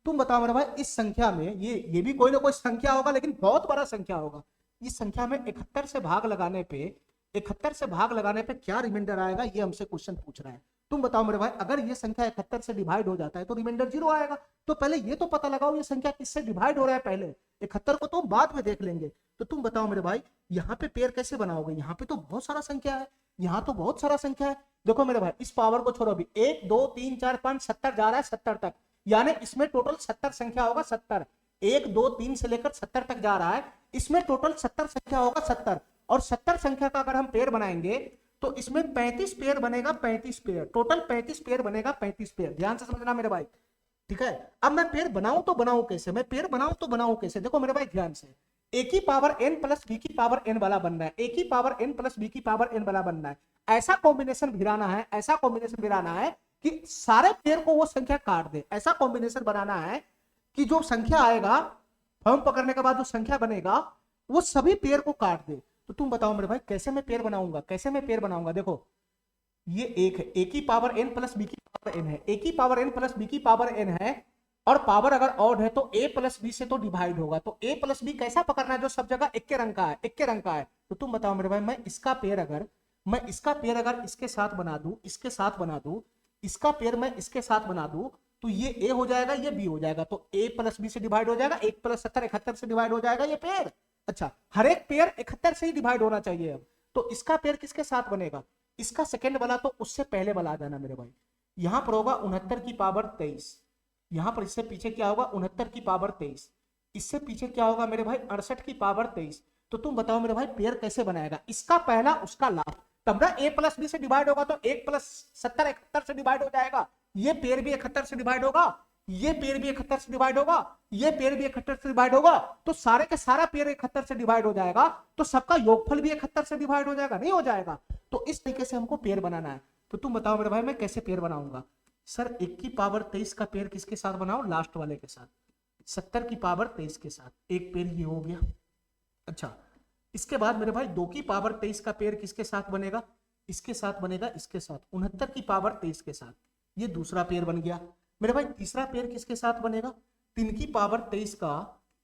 तुम बताओ मेरे भाई, इस संख्या में ये भी कोई ना कोई संख्या होगा, लेकिन बहुत बड़ा संख्या होगा। इस संख्या में 71 से भाग लगाने पे, 71 से भाग लगाने पे क्या रिमाइंडर आएगा, ये हमसे क्वेश्चन पूछ रहा है। तुम बताओ मेरे भाई, अगर ये संख्या 71 से डिवाइड हो जाता है तो रिमाइंडर 0 आएगा। तो पहले ये तो पता लगाओ ये संख्या किससे डिवाइड हो रहा है, पहले 71 को तो बाद में देख लेंगे। तो तुम बताओ मेरे भाई, यहाँ पे पेयर कैसे बनाओगे, यहाँ पे तो बहुत सारा संख्या है, यहाँ तो बहुत सारा संख्या है। देखो मेरे भाई, इस पावर को छोड़ो अभी, 1 2 3 4 5 70 जा रहा है 70 तक, यानी इसमें टोटल 70 संख्या होगा, 70, 1 2 3 से लेकर 70 तक जा रहा है, इसमें टोटल 70 संख्या होगा, 70। और 70 संख्या का अगर हम पेयर बनाएंगे तो इसमें 35 पेयर बनेगा, 35 पेयर, टोटल 35 पेयर बनेगा, 35 पेयर। ध्यान से समझना मेरे भाई, ठीक है। अब मैं पेयर बनाऊं तो बनाऊं कैसे, मैं पेयर बनाऊं तो बनाऊं कैसे, देखो मेरे भाई ध्यान से, ए की पावर एन प्लस बी की पावर एन वाला बनना है, ए की पावर एन प्लस बी की पावर एन वाला बनना है। ऐसा कॉम्बिनेशन भिड़ाना है, ऐसा कॉम्बिनेशन भिड़ाना है कि सारे पेयर को वो संख्या काट दे, ऐसा कॉम्बिनेशन बनाना है कि जो संख्या आएगा फॉर्म पकड़ने के बाद जो संख्या बनेगा वो सभी पेयर को काट दे। तो तुम बताओ मेरे भाई कैसे मैं पेयर बनाऊंगा, कैसे मैं पेयर बनाऊंगा। देखो ये एक है, ए की पावर एन प्लस बी की पावर एन है, ए की पावर एन प्लस बी की पावर एन है, और पावर अगर ऑड है तो ए प्लस बी से तो डिवाइड होगा, तो ए प्लस बी कैसा पकड़ना है जो सब जगह एक के रंग का है, एक के रंग का है। तो तुम बताओ मेरे भाई मैं इसका पेयर अगर इसके साथ बना दूं, इसके साथ बना दूं, इसका पेयर मैं इसके साथ बना दूं, तो ये ए हो जाएगा, ये बी हो जाएगा, तो ए प्लस बी से डिवाइड हो जाएगा, 1 प्लस 70 71 से डिवाइड हो जाएगा ये पेयर। अच्छा, हर एक पेयर 71 से ही डिवाइड होना चाहिए। अब तो इसका पेयर किसके साथ बनेगा, इसका सेकंड वाला तो उससे पहले वाला आ जाना मेरे भाई, यहां पर होगा 69 की पावर 23, यहां पर इससे पीछे क्या होगा 69 की पावर 23, इससे पीछे क्या होगा मेरे भाई 68 की पावर 23। तो तुम बताओ मेरे भाई पेयर कैसे बनाएगा, इसका पहला उसका लास्ट, तब ना ए प्लस बी से डिवाइड होगा, तो 1 प्लस 70 71 से डिवाइड हो जाएगा, ये पेयर भी 71 से डिवाइड होगा, ये पेयर भी 71 से डिवाइड होगा, ये पेयर भी 71 से डिवाइड होगा, तो सारे के सारा पेयर 71 से डिवाइड हो जाएगा, तो सबका योगफल भी 71 से डिवाइड हो जाएगा, नहीं हो जाएगा। तो इस तरीके से हमको पेयर बनाना है। तो तुम बताओ मेरे भाई मैं कैसे पेयर बनाऊंगा। सर 1 की पावर 23 का पेयर किसके साथ बनाओ, लास्ट वाले के साथ, 70 की पावर 23 के साथ, एक पेयर ये हो गया। अच्छा, इसके बाद मेरे भाई 2 की पावर 23 का पेयर किसके साथ बनेगा, इसके साथ बनेगा, इसके साथ 69 की पावर 23 के साथ, ये दूसरा पेयर बन गया। मेरे भाई तीसरा पेयर किसके साथ बनेगा, 3 की पावर 23 का,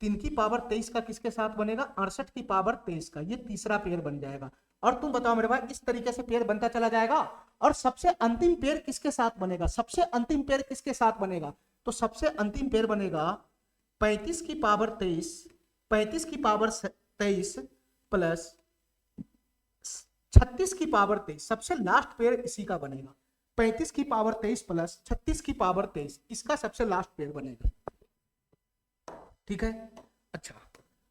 3 की पावर 23 का किसके साथ बनेगा, 68 की पावर 23 का, ये तीसरा पेयर बन जाएगा। और तुम बताओ मेरे भाई इस तरीके से पेयर बनता चला जाएगा। और सबसे अंतिम पेयर किसके साथ बनेगा, सबसे अंतिम पेयर किसके साथ बनेगा, तो सबसे अंतिम पेयर बनेगा 35 की पावर 23, 35 की पावर 23 प्लस 36 की पावर 23, सबसे लास्ट पेयर इसी का बनेगा, 35 की पावर 23 प्लस 36 की पावर 23, इसका सबसे लास्ट पेयर बनेगा। ठीक है। अच्छा,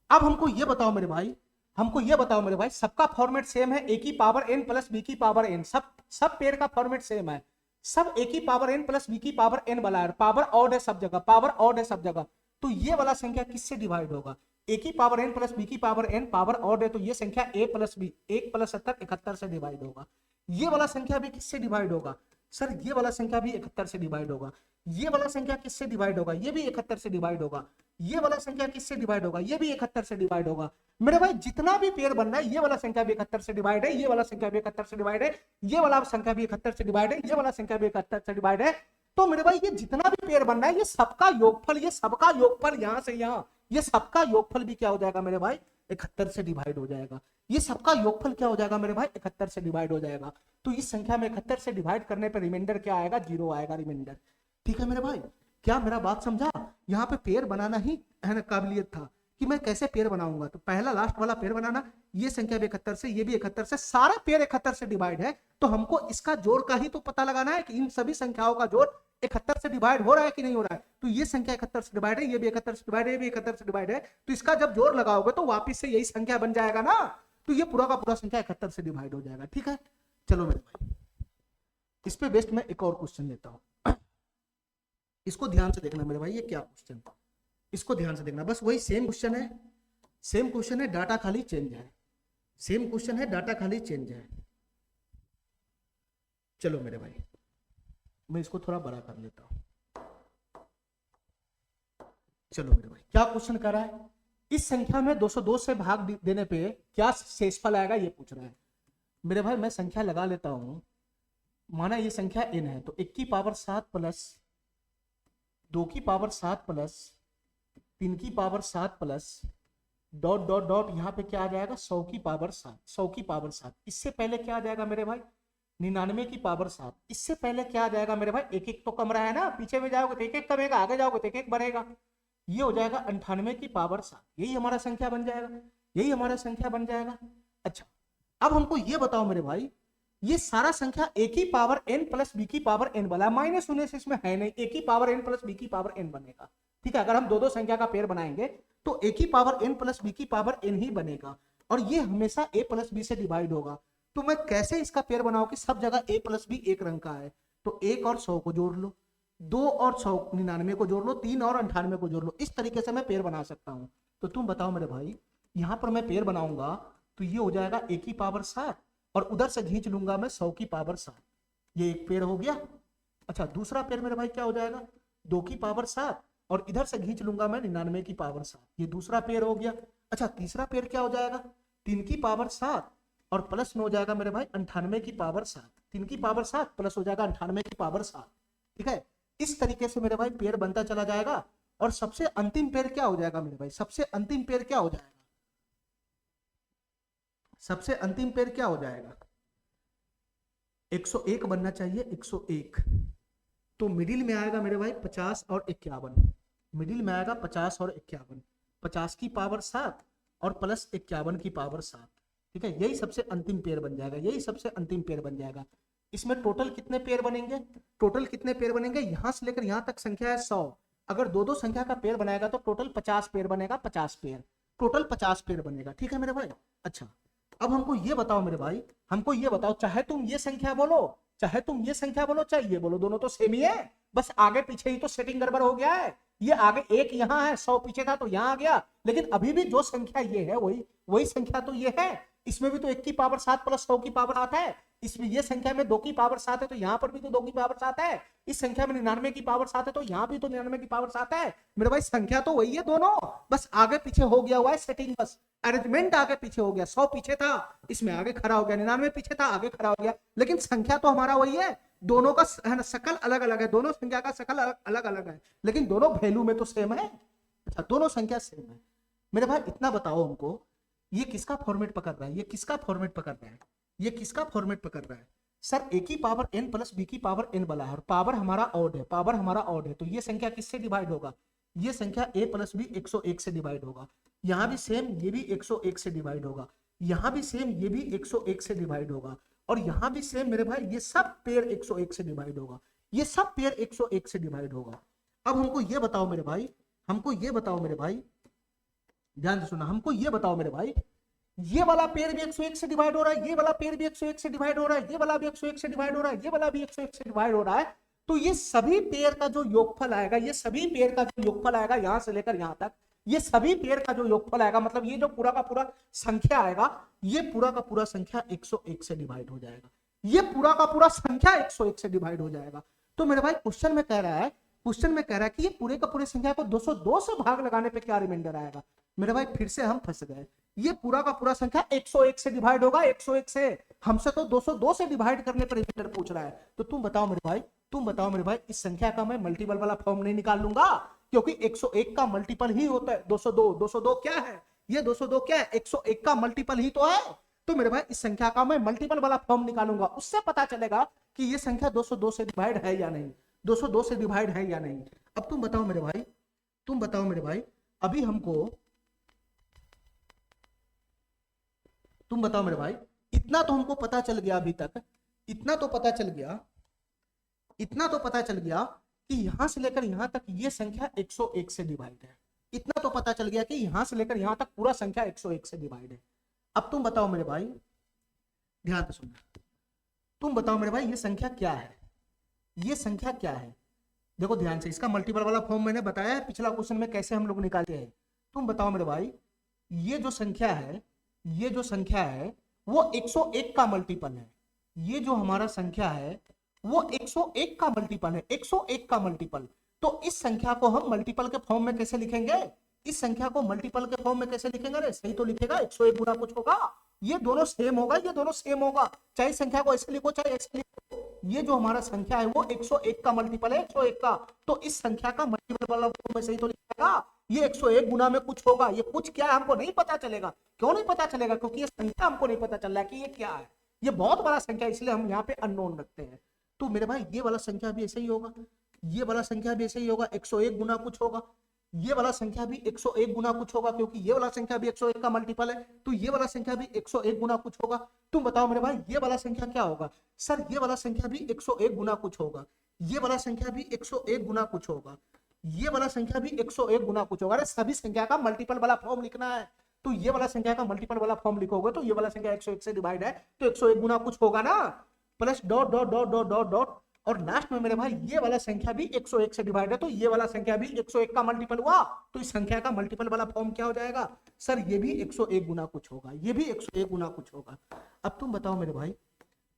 अब हमको ये बताओ मेरे भाई, हमको ये बताओ मेरे भाई, सबका फॉर्मेट सेम है, ए की पावर एन प्लस बी की पावर एन, सब पेयर का फॉर्मेट सेम है, सब ए की पावर एन प्लस बी की पावर एन वाला है, पावर ऑड है सब जगह, पावर ऑड है सब जगह। तो ये वाला संख्या किससे डिवाइड होगा, ए की पावर एन प्लस बी की पावर एन, पावर ऑड है, तो ये संख्या ए प्लस बी, 1 प्लस 70 71 से डिवाइड होगा। ये वाला संख्या भी किससे डिवाइड होगा, सर ये वाला संख्या भी 71 से डिवाइड होगा। ये वाला संख्या किससे डिवाइड होगा, ये भी 71 से डिवाइड होगा। ये वाला संख्या किससे डिवाइड होगा, ये भी 71 से डिवाइड होगा। मेरे भाई जितना भी पेयर बनना है, ये वाला संख्या भी 71 से डिवाइड है, ये वाला संख्या भी 71 से डिवाइड है, ये वाला संख्या भी 71 से डिवाइड है, ये वाला संख्या भी 71 से डिवाइड है। तो मेरे भाई ये जितना भी पेयर बनना है, ये सबका योगफल, ये सबका योगफल यहां से यहां, ये सबका योगफल भी क्या हो जाएगा मेरे भाई 71 से डिवाइड हो जाएगा। ये सबका योगफल क्या हो जाएगा मेरे भाई 71 से डिवाइड हो जाएगा। तो इस संख्या में 71 से डिवाइड करने पर रिमाइंडर क्या आएगा, 0 आएगा रिमाइंडर। ठीक है मेरे भाई, क्या मेरा बात समझा। यहाँ पे पेयर बनाना ही है ना काबिलियत था कि मैं कैसे पेयर बनाऊंगा। तो पहला लास्ट वाला पेयर बनाना, ये संख्या भी 71 से, ये भी 71 से, सारा पेयर 71 से डिवाइड है। तो हमको इसका जोड़ का ही तो पता लगाना है कि इन सभी संख्याओं का जोड़ 71 से डिवाइड हो रहा है कि नहीं हो रहा है। तो ये संख्या 71 से डिवाइड है, ये भी 71 से डिवाइड है, ये भी 71 से डिवाइड है। तो इसका जब जोड़ लगाओगे तो वापिस से यही संख्या बन जाएगा ना। तो ये पूरा का पूरा संख्या 71 से डिवाइड हो जाएगा। ठीक है, चलो मेरे भाई इस पे बेस्ट मैं एक और क्वेश्चन लेता हूं, इसको ध्यान से देखना मेरे भाई। ये क्या क्वेश्चन, इसको ध्यान से देखना, बस वही सेम क्वेश्चन है, सेम क्वेश्चन है, डाटा खाली चेंज है, सेम क्वेश्चन है, डाटा खाली चेंज है। चलो मेरे भाई मैं इसको थोड़ा बड़ा कर लेता हूं। चलो मेरे भाई क्या क्वेश्चन कर रहा है, इस संख्या में 202 से भाग देने पे क्या शेषफल आएगा ये पूछ रहा है। मेरे भाई मैं संख्या लगा लेता हूं, माना ये संख्या n है, तो 1 की पावर 7 प्लस 2 की पावर 7 प्लस 3 की power 7 plus dot dot dot यहाँ पे क्या आ जाएगा 100 की पावर 7, 100 की पावर 7। इससे पहले क्या आ जाएगा मेरे भाई 99 की पावर 7। इससे पहले क्या आ जाएगा मेरे भाई, एक एक तो कम रहा है ना, पीछे में जाओगे तो एक एक कमेगा, आगे जाओगे तो एक एक बढ़ेगा। ये हो जाएगा 98 की पावर 7, यही हमारा संख्या बन जाएगा, यही हमारा संख्या बन जाएगा। अच्छा, अब हमको ये बताओ मेरे भाई, ये सारा संख्या a की पावर n प्लस बी की पावर n वाला, माइनस होने से इसमें है नहीं, a की पावर n प्लस बी की पावर n बनेगा। ठीक है, अगर हम दो दो संख्या का पेयर बनाएंगे तो a की पावर n प्लस बी की पावर n ही बनेगा, और ये हमेशा a प्लस बी से डिवाइड होगा। तो मैं कैसे इसका पेयर बनाऊं कि सब जगह a प्लस बी एक रंग का है, तो 1 और 100 को जोड़ लो, 2 और 199 को जोड़ लो, 3 और 98 को जोड़ लो, इस तरीके से मैं पेड़ बना सकता हूं। तो तुम बताओ मेरे भाई, यहां पर मैं पेड़ बनाऊंगा तो ये हो जाएगा a की पावर 7 और उधर से खींच लूंगा मैं 100 की पावर 7, ये एक पेड़ हो गया। अच्छा दूसरा पेड़ मेरे भाई क्या हो जाएगा, 2 की पावर 7 और इधर से खींच लूंगा मैं 99 की पावर 7, ये दूसरा पेड़ हो गया। अच्छा तीसरा पेड़ क्या हो जाएगा, 3 की पावर 7 और प्लस में हो जाएगा मेरे भाई 98 की पावर 7, 3 की पावर 7 प्लस हो जाएगा 98 की पावर 7। ठीक है, इस तरीके से मेरे भाई पेड़ बनता चला जाएगा। और सबसे अंतिम पेड़ क्या हो जाएगा मेरे भाई, सबसे अंतिम पेड़ क्या हो जाएगा, सबसे अंतिम पेड़ क्या हो जाएगा, 101 बनना चाहिए, 101। तो मिडिल में आएगा मेरे भाई 50 और 51, मिडिल में आएगा 50 और 51, 50 की पावर 7 और प्लस 51 की पावर 7। ठीक है, यही सबसे अंतिम पेड़ बन जाएगा, यही सबसे अंतिम पेड़ बन जाएगा। इसमें टोटल कितने पेड़ बनेंगे, टोटल कितने पेड़ बनेंगे, यहां से लेकर यहां तक संख्या है 100, अगर दो दो संख्या का पेड़ बनाएगा तो टोटल 50 पेड़ बनेगा, 50 पेड़, टोटल 50 पेड़ बनेगा। ठीक है मेरे भाई। अच्छा अब हमको ये बताओ मेरे भाई, हमको ये बताओ, चाहे तुम ये संख्या बोलो, चाहे तुम ये संख्या बोलो, चाहे ये बोलो, दोनों तो सेम ही है, बस आगे पीछे ही तो सेटिंग गड़बड़ हो गया है। ये आगे एक यहाँ है, 100 पीछे था तो यहाँ आ गया, लेकिन अभी भी जो संख्या ये है वही वही संख्या तो ये है। इसमें भी तो 1 की पावर 7 प्लस 100 की पावर 7 है, इसमें ये संख्या में 2 की पावर 7 है तो यहाँ पर भी तो 2 की पावर 7 है, इस संख्या में 99 की पावर 7 है तो यहाँ भी तो 99 की पावर 7 है। मेरे भाई संख्या तो वही है दोनों, बस आगे पीछे हो गया हुआ है सेटिंग, बस अरेंजमेंट आगे पीछे हो गया, 100 पीछे था इसमें आगे खड़ा हो गया, 99 पीछे था आगे खड़ा हो गया, लेकिन संख्या तो हमारा वही है। दोनों का है ना शकल अलग अलग है, दोनों संख्या का शकल अलग अलग है, लेकिन दोनों वैल्यू में तो सेम है। अच्छा दोनों संख्या सेम है। मेरे भाई इतना बताओ हमको, ये किसका फॉर्मेट पकड़ रहा है, ये किसका फॉर्मेट पकड़ रहा है, ये किसका फॉर्मेट पकड़ रहा है। सर a की पावर n प्लस b की पावर n वाला है और पावर हमारा ऑड है, पावर हमारा ऑड है, तो ये संख्या किससे डिवाइड होगा, ये संख्या a प्लस b 101 से डिवाइड होगा। यहाँ भी सेम, ये भी 101 से डिवाइड होगा, यहाँ भी सेम, ये भी 101 से डिवाइड होगा, और यहाँ भी सेम मेरे भाई, ये सब पेयर 101 से डिवाइड होगा, ये सब पेयर 101 से डिवाइड होगा। अब हमको ये बताओ मेरे भाई, हमको ये बताओ मेरे भाई, ध्यान से सुना, हमको ये बताओ मेरे भाई, ये वाला पेड़ भी 101 से डिवाइड हो रहा है, ये वाला पेड़ भी 101 से डिवाइड हो रहा है, ये वाला भी 101 से डिवाइड हो रहा है, ये वाला भी 101 से डिवाइड हो रहा है, तो ये सभी पेड़ का जो योगफल आएगा, ये सभी पेड़ का जो योगफल आएगा यहां से लेकर यहां तक, ये सभी पेड़ का जो योगफल आएगा, मतलब ये जो पूरा का पूरा संख्या आएगा, ये पूरा का पूरा संख्या 101 से डिवाइड हो जाएगा, ये पूरा का पूरा संख्या 101 से डिवाइड हो जाएगा। तो मेरे भाई क्वेश्चन में कह रहा है, क्वेश्चन में कह रहा है कि ये पूरे का पूरे संख्या को 202 से भाग लगाने पे क्या रिमाइंडर आएगा। मेरे भाई फिर से हम फंस गए, ये पूरा का पूरा संख्या 101 से डिवाइड होगा, 101 से, हमसे तो 202 से डिवाइड करने पर रिमाइंडर पूछ रहा है। तो तुम बताओ मेरे भाई, तुम बताओ मेरे भाई, इस संख्या का मैं मल्टीपल वाला फॉर्म नहीं निकाल लूंगा, क्योंकि 101 का मल्टीपल ही होता है 202, 202 क्या है, ये 202 क्या है, 101 का मल्टीपल ही तो है। तो मेरे भाई इस संख्या का मैं मल्टीपल वाला फॉर्म निकालूंगा, उससे पता चलेगा कि ये संख्या 202 से डिवाइड है या नहीं, 202 से डिवाइड है या नहीं। अब तुम बताओ मेरे भाई, तुम बताओ मेरे भाई, अभी हमको, तुम बताओ मेरे भाई, इतना तो हमको पता चल गया अभी तक, इतना तो पता चल गया, इतना तो पता चल गया कि यहां से लेकर यहां तक ये संख्या 101 से डिवाइड है, इतना तो पता चल गया कि यहां से लेकर यहां तक पूरा संख्या 101 से डिवाइड है। अब तुम बताओ मेरे भाई, ध्यान से सुनना, तुम बताओ मेरे भाई ये संख्या क्या है, ये संख्या क्या है। देखो ध्यान से, इसका मल्टीपल वाला फॉर्म मैंने बताया है पिछला क्वेश्चन में कैसे हम लोग निकालते हैं। तुम बताओ मेरे भाई, ये जो संख्या है, ये जो संख्या है वो 101 का मल्टीपल है, ये जो हमारा संख्या है वो 101 का मल्टीपल है, 101 का मल्टीपल। तो इस संख्या को हम मल्टीपल के फॉर्म में कैसे लिखेंगे, इस संख्या को मल्टीपल के फॉर्म में कैसे लिखेंगे, अरे सही तो लिखेगा, 101 गुना कुछ होगा, ये दोनों सेम होगा, ये दोनों सेम होगा, चाहे संख्या को ऐसे लिखो चाहे ऐसे लिखो, ये जो हमारा संख्या है वो 101 का मल्टीपल है, 101 का, तो इस संख्या का मल्टीपल वाला फॉर्म में सही तो लिखेगा, ये 101 गुना में कुछ होगा, ये कुछ क्या है हमको नहीं पता चलेगा। क्यों नहीं पता चलेगा, क्योंकि ये संख्या हमको नहीं पता चल रहा है कि ये क्या है, ये बहुत बड़ा संख्या, इसलिए हम यहाँ पे अननोन रखते हैं। तो मेरे भाई ये वाला संख्या भी ऐसे ही होगा, ये वाला संख्या भी ऐसे ही होगा, 101 गुना कुछ होगा, ये वाला संख्या भी 101 गुना कुछ होगा, क्योंकि ये वाला संख्या भी 101 का मल्टीपल है, तो ये वाला संख्या भी 101 गुना कुछ होगा। तुम बताओ मेरे भाई ये वाला संख्या क्या होगा, सर ये वाला संख्या भी 101 गुना कुछ होगा, ये वाला संख्या भी 101 गुना कुछ होगा, ये वाला संख्या भी 101 गुना कुछ होगा। अरे सभी संख्या का मल्टीपल वाला फॉर्म लिखना है, तो ये वाला संख्या का मल्टीपल वाला फॉर्म लिखोगे तो ये वाला संख्या 101 से डिवाइड है तो 101 गुना कुछ होगा ना, plus dot dot dot dot dot dot और लास्ट में मेरे भाई ये वाला संख्या भी 101 से डिवाइड है, तो ये वाला संख्या भी 101 का मल्टीपल हुआ, तो इस संख्या का मल्टीपल वाला फॉर्म क्या हो जाएगा सर, ये भी 101 गुना कुछ होगा, ये भी 101 गुना कुछ होगा। अब तुम बताओ मेरे भाई,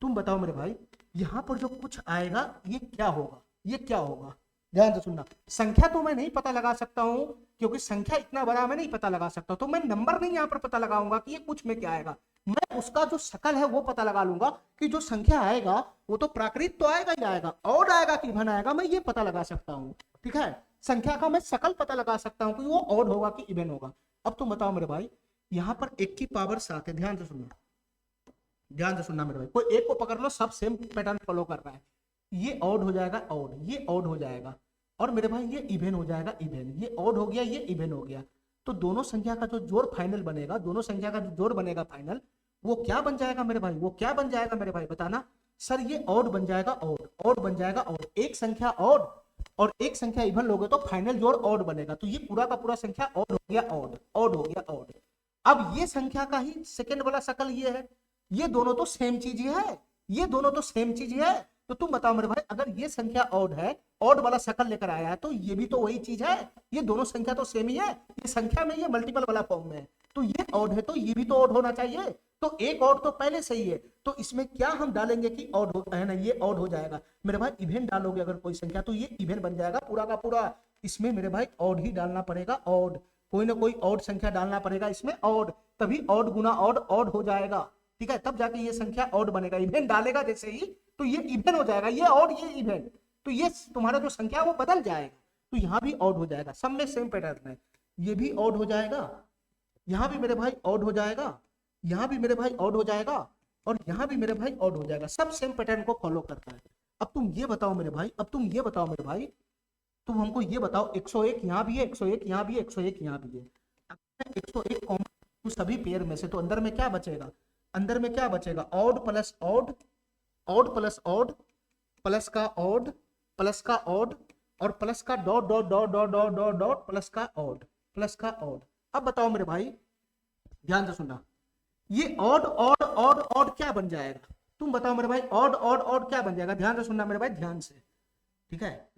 तुम बताओ मेरे भाई, यहां पर जो कुछ आएगा ये क्या होगा, ये क्या होगा, ध्यान से सुनना। संख्या तो मैं नहीं पता लगा सकता हूं, क्योंकि संख्या इतना बड़ा मैं नहीं पता लगा सकता, तो मैं नंबर नहीं यहां पर पता लगाऊंगा कि ये कुछ में क्या आएगा, मैं उसका जो शकल है वो पता लगा लूंगा कि जो संख्या आएगा वो तो प्राकृत तो आएगा ही आएगा, ऑड आएगा कि इवन आएगा, मैं ये पता लगा सकता हूँ, ठीक है। संख्या का मैं शकल पता लगा सकता हूँ कि वो ऑड होगा कि इवन होगा। अब तुम बताओ मेरे भाई, यहाँ पर 1 की पावर 7 है, ध्यान से सुनना, ध्यान से सुनना मेरे भाई, कोई एक को पकड़ लो, सब सेम पैटर्न फॉलो कर रहा है, ये ऑड हो जाएगा ऑड, ये ऑड हो जाएगा, और मेरे भाई ये इवन हो जाएगा इवन, ये ऑड हो गया ये इवन हो गया, तो दोनों संख्या का जो जोड़ फाइनल बनेगा, दोनों संख्या का जो जोड़ बनेगा फाइनल, वो क्या बन जाएगा मेरे भाई, वो क्या बन जाएगा मेरे भाई बताना सर, ये ऑड बन जाएगा ऑड, ऑड बन जाएगा ऑड, एक संख्या ऑड और एक संख्या इवन लोगे तो फाइनल जोड़ ऑड बनेगा, तो ये पूरा का पूरा संख्या ऑड हो गया ऑड, ऑड हो गया ऑड। अब ये संख्या का ही सेकंड वाला शकल ये है, ये दोनों तो सेम चीज ही है, ये दोनों तो सेम चीज ही है, तो तुम बताओ मेरे भाई, अगर ये संख्या ऑड है, ऑड वाला शकल लेकर आया है, तो ये भी तो वही चीज है, ये दोनों संख्या तो सेम ही है, ये संख्या में ये मल्टीपल वाला फॉर्म में है, तो ये ऑड है तो ये भी तो ऑड होना चाहिए, तो एक ऑड तो पहले से ही है, तो इसमें क्या हम डालेंगे कि ऑड हो है ना, ये ऑड हो जाएगा मेरे भाई, इवन डालोगे अगर कोई संख्या तो ये इवन बन जाएगा पूरा का पूरा, इसमें मेरे भाई ऑड ही डालना पड़ेगा, ऑड कोई ना कोई ऑड संख्या डालना पड़ेगा इसमें ऑड, तभी ऑड गुना ऑड ऑड हो जाएगा, ठीक है, तब जाके ये संख्या ऑड बनेगा, इवन डालेगा जैसे ही तो ये इवन हो जाएगा, ये ऑड ये इवन, तो ये तुम्हारा जो संख्या वो बदल जाएगा, तो यहाँ भी ऑड हो जाएगा, सब में सेम पैटर्न है, ये भी ऑड हो जाएगा, यहाँ भी मेरे भाई ऑड हो जाएगा, यहाँ भी मेरे भाई ऑड हो जाएगा, और यहाँ भी मेरे भाई ऑड हो जाएगा, सब सेम पैटर्न को फॉलो करता है। अब तुम ये बताओ मेरे भाई, अब तुम ये बताओ मेरे भाई, तुम हमको ये बताओ 101 यहाँ भी है, 101 यहाँ भी है, 101 यहाँ भी है, 101 कॉमन सभी पेयर में से, तो अंदर में क्या बचेगा, अंदर में क्या बचेगा, odd plus odd, odd plus odd, plus का ऑड, प्लस का ऑड, और प्लस का dot dot dot dot dot dot dot, plus का ऑड, प्लस का ऑड। अब बताओ मेरे भाई, ध्यान से सुनना, ये ऑड ऑड ऑड ऑड क्या बन जाएगा, तुम बताओ मेरे भाई, ऑड ऑड ऑड क्या बन जाएगा, ध्यान से सुनना मेरे भाई, ध्यान से, ठीक है,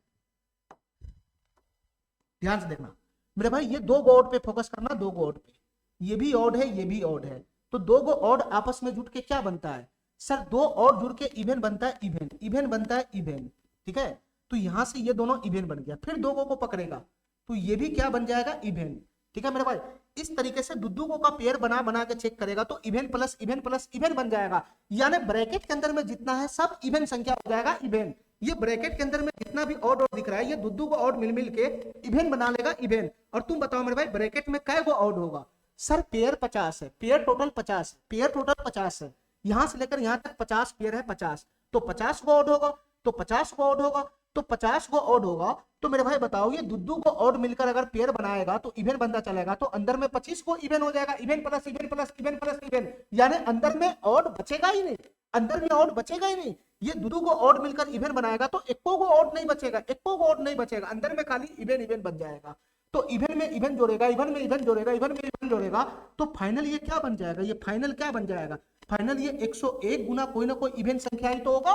ध्यान से देखना मेरे भाई, ये दो गो ऑड पे फोकस करना, दो गो ऑड पे, ये भी ऑड है ये भी ऑड है, तो दो गो ऑड आपस में जुड़ के क्या बनता है सर, दो और जुड़ के इवन बनता है, इवन इवन बनता है इवन, ठीक है, तो यहां से ये दोनों इवन बन गया, फिर दो को पकड़ेगा तो ये भी क्या बन जाएगा इवन, ठीक है मेरे भाई, इस तरीके से दुद्दू का पेयर बना बना के चेक करेगा तो इवन प्लस इवन बन जाएगा, यानी ब्रैकेट के अंदर में जितना है सब इवन संख्या हो जाएगा इवन, ये ब्रैकेट के अंदर में जितना भी ऑड ऑड दिख रहा है ये दुद्दू को ऑड मिल मिल के इवन बना लेगा इवन। और तुम बताओ मेरे भाई, ब्रैकेट में कै गो ऑड होगा सर, पेयर 50 है, पेयर टोटल 50 है, पेयर टोटल 50 है, यहां से लेकर यहां तक 50 पेयर है 50, तो 50 को ऑड होगा, तो 50 को ऑड होगा, तो 50 को ऑड होगा, तो मेरे भाई बताओ ये दुद्दू को ऑड मिलकर अगर पेयर बनाएगा तो इवन बनता चलेगा, तो अंदर में 25 को इवन हो जाएगा, even plus even plus even plus even, यानी अंदर में ऑड बचेगा ही नहीं, अंदर में ऑड बचेगा ही नहीं, ये दुद्दू को ऑड मिलकर इवन बनाएगा तो इक्को को ऑड नहीं बचेगा, इक्को को ऑड नहीं बचेगा, अंदर में खाली इवन इवन बन जाएगा, तो इवन में इवन जोड़ेगा, इवन में इवन जोड़ेगा, इवन में इवन जोड़ेगा, तो फाइनल ये क्या बन जाएगा, ये फाइनल क्या बन जाएगा, फाइनल ये 101 गुना कोई ना कोई इवन संख्या ही तो होगा,